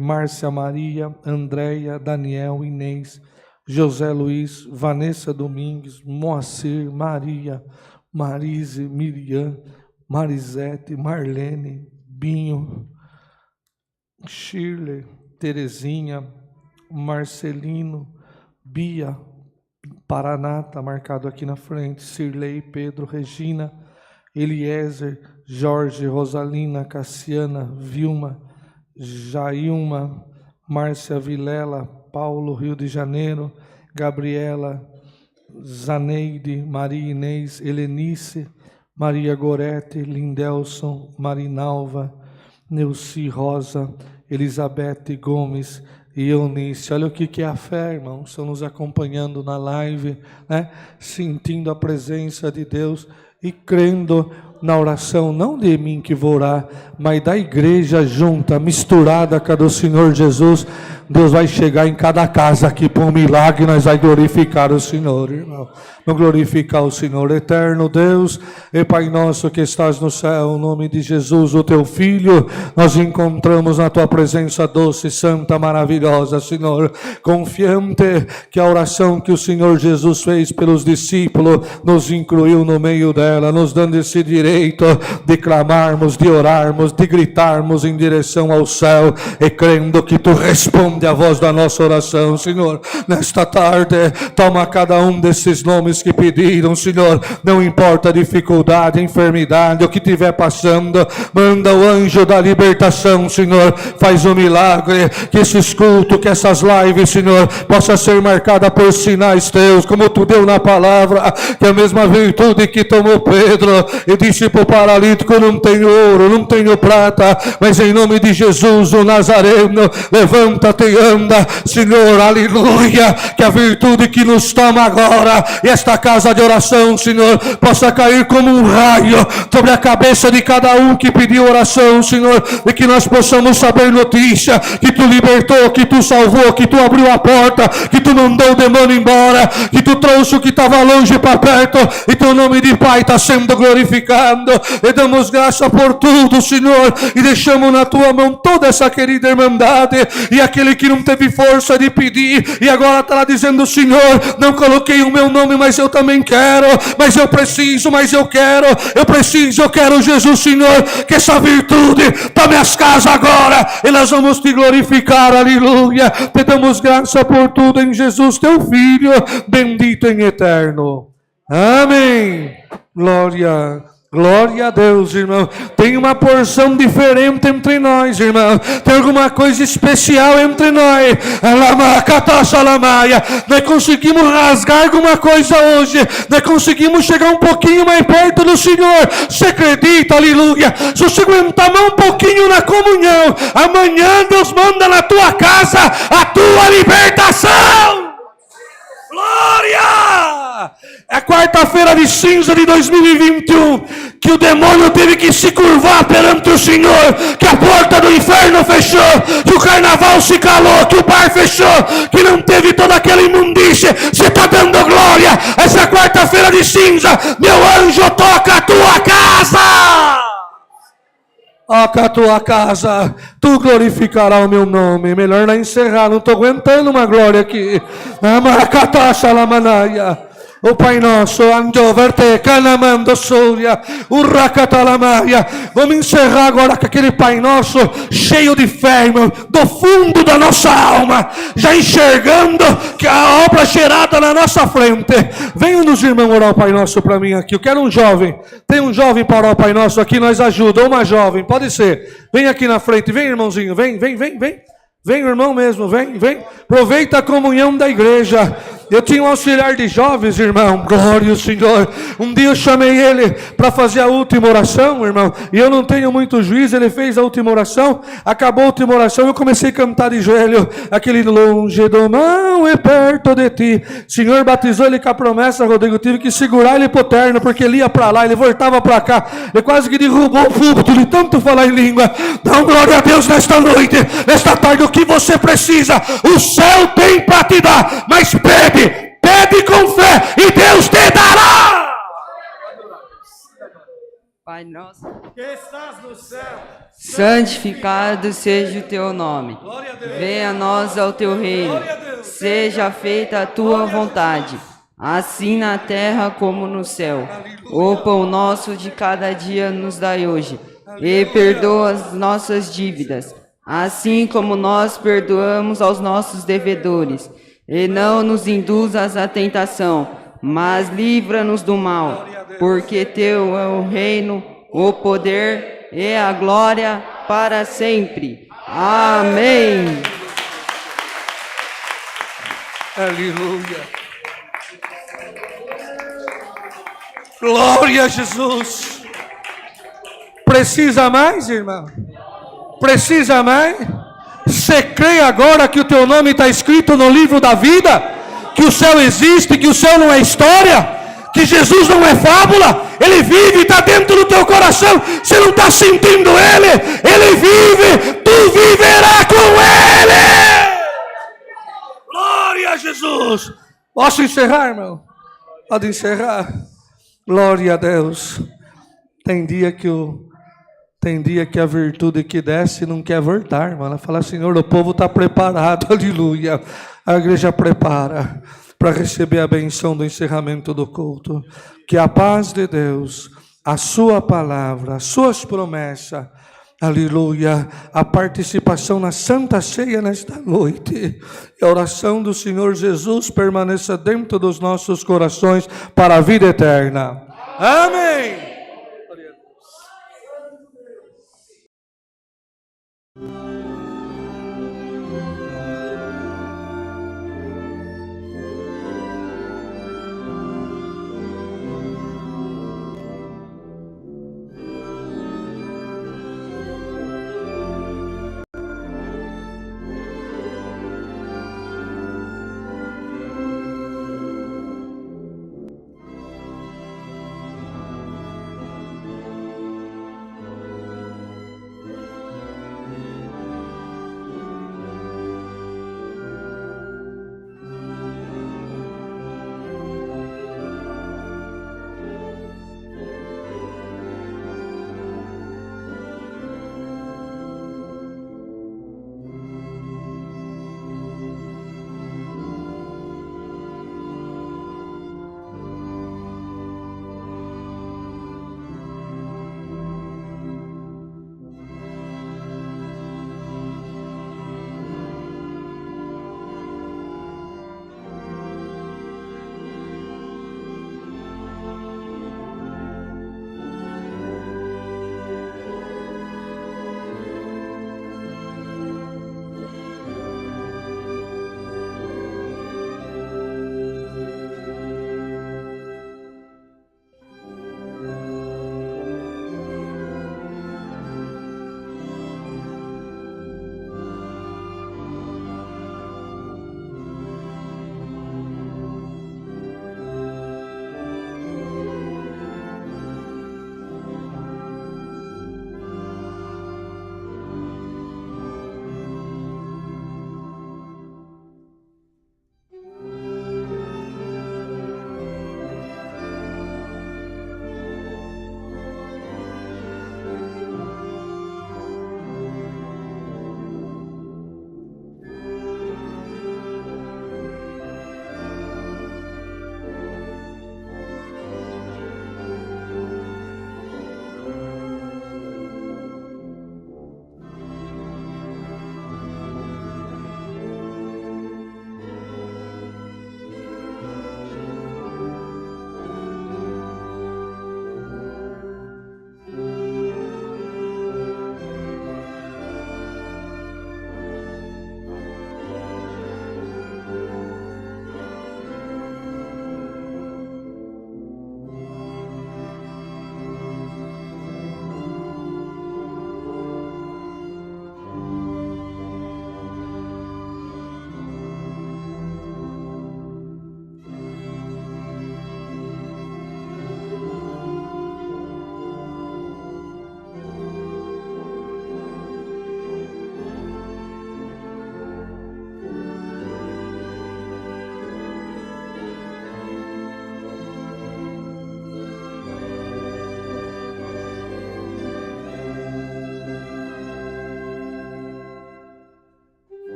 A: Márcia Maria, Andréia, Daniel, Inês, José Luiz, Vanessa Domingues, Moacir, Maria, Marise, Miriam, Marisete, Marlene, Binho, Shirley, Terezinha, Marcelino, Bia, Paraná, está marcado aqui na frente, Cirlei, Pedro, Regina, Eliezer, Jorge, Rosalina, Cassiana, Vilma, Jailma, Márcia Vilela, Paulo, Rio de Janeiro, Gabriela, Zaneide, Maria Inês, Helenice, Maria Gorete, Lindelson, Marinalva, Neuci Rosa, Elizabeth Gomes e Eunice. Olha o que é a fé, irmão. Estão nos acompanhando na live, né? Sentindo a presença de Deus e crendo na oração, não de mim que vou orar, mas da igreja junta, misturada com a do Senhor Jesus. Deus vai chegar em cada casa aqui por um milagre e nós vai glorificar o Senhor, irmão. Vamos glorificar o Senhor. Eterno Deus e Pai nosso que estás no céu, em nome de Jesus, o teu Filho, nós encontramos na tua presença doce, santa, maravilhosa, Senhor, confiante que a oração que o Senhor Jesus fez pelos discípulos nos incluiu no meio dela, nos dando esse direito de clamarmos, de orarmos, de gritarmos em direção ao céu e crendo que tu respondes a voz da nossa oração, Senhor. Nesta tarde, toma cada um desses nomes que pediram, Senhor, não importa a dificuldade, a enfermidade, o que estiver passando, manda o anjo da libertação, Senhor, faz um milagre, que esses cultos, que essas lives, Senhor, possa ser marcada por sinais teus, como tu deu na palavra, que a mesma virtude que tomou Pedro e disse disse para o paralítico: eu não tenho ouro, não tenho prata, mas em nome de Jesus, o Nazareno, levanta-te e anda, Senhor, aleluia, que a virtude que nos toma agora, e esta casa de oração, Senhor, possa cair como um raio sobre a cabeça de cada um que pediu oração, Senhor, e que nós possamos saber notícia, que Tu libertou, que Tu salvou, que Tu abriu a porta, que Tu mandou o demônio embora, que Tu trouxe o que estava longe para perto, e Teu nome de Pai está sendo glorificado, e damos graça por tudo, Senhor, e deixamos na Tua mão toda essa querida irmandade, e aquele que não teve força de pedir, e agora está lá dizendo: Senhor, não coloquei o meu nome, mas eu também quero, mas eu preciso, mas eu quero, eu quero Jesus, Senhor, que essa virtude tome as casas agora, e nós vamos Te glorificar, aleluia, Te damos graça por tudo em Jesus, Teu Filho, bendito em eterno. Amém. Glória a Deus, irmão. Tem uma porção diferente entre nós, irmão. Tem alguma coisa especial entre nós. Nós conseguimos rasgar alguma coisa hoje. Nós conseguimos chegar um pouquinho mais perto do Senhor. Você acredita, aleluia? Se você aguentar mais um pouquinho na comunhão, amanhã Deus manda na tua casa a tua libertação. Glória! É quarta-feira de cinza de 2021, que o demônio teve que se curvar perante o Senhor, que a porta do inferno fechou, que o carnaval se calou, que o bar fechou, que não teve toda aquela imundícia. Você está dando glória. Essa quarta-feira de cinza, meu anjo toca a tua casa. Toca a tua casa, Tu glorificarás o meu nome. Melhor não encerrar, não estou aguentando uma glória aqui. Amaracataxa lamanaia. O Pai Nosso, Andoverte, Canamando, Súria, Urracatalamaya. Vamos encerrar agora com aquele Pai Nosso cheio de fé, irmão, do fundo da nossa alma, já enxergando que a obra gerada na nossa frente. Venham nos irmãos orar o Pai Nosso para mim aqui. Eu quero um jovem. Tem um jovem para orar o Pai Nosso aqui, nós ajuda. Uma jovem, pode ser. Vem aqui na frente, vem, irmãozinho, vem. Vem, irmão mesmo, vem. Aproveita a comunhão da igreja. Eu tinha um auxiliar de jovens, irmão. Glória ao Senhor. Um dia eu chamei ele para fazer a última oração, irmão. E eu não tenho muito juízo. Ele fez a última oração. Acabou a última oração. Eu comecei a cantar de joelho. Aquele longe do mal e perto de ti. O Senhor batizou ele com a promessa, Rodrigo. Eu tive que segurar ele pro terno, porque ele ia para lá, ele voltava para cá. Ele quase que derrubou o púlpito de tanto falar em língua. Dá glória a Deus nesta noite, nesta tarde. O que você precisa, o céu tem para te dar. Mas pede com fé e Deus te dará.
F: Pai nosso,
A: Que estás no céu,
F: santificado seja o teu nome. Venha a nós ao teu reino. Seja feita a tua vontade, assim na terra como no céu. O pão nosso de cada dia nos dai hoje, e perdoa as nossas dívidas, assim como nós perdoamos aos nossos devedores. E não nos induzas à tentação, mas livra-nos do mal, porque teu é o reino, o poder e a glória para sempre. Amém.
A: aleluia. Glória a Jesus. Precisa mais, irmão? Precisa mais? Você crê agora que o teu nome está escrito no livro da vida? Que o céu existe, que o céu não é história? Que Jesus não é fábula? Ele vive, está dentro do teu coração. Você não está sentindo Ele? Ele vive, tu viverás com Ele. Glória a Jesus. Posso encerrar, irmão? Pode encerrar. Glória a Deus. Tem dia que a virtude que desce não quer voltar, irmão. Ela fala, Senhor, o povo está preparado, aleluia. A igreja prepara para receber a benção do encerramento do culto. Que a paz de Deus, a sua palavra, as suas promessas, aleluia, a participação na Santa Ceia nesta noite, e a oração do Senhor Jesus permaneça dentro dos nossos corações para a vida eterna. Amém.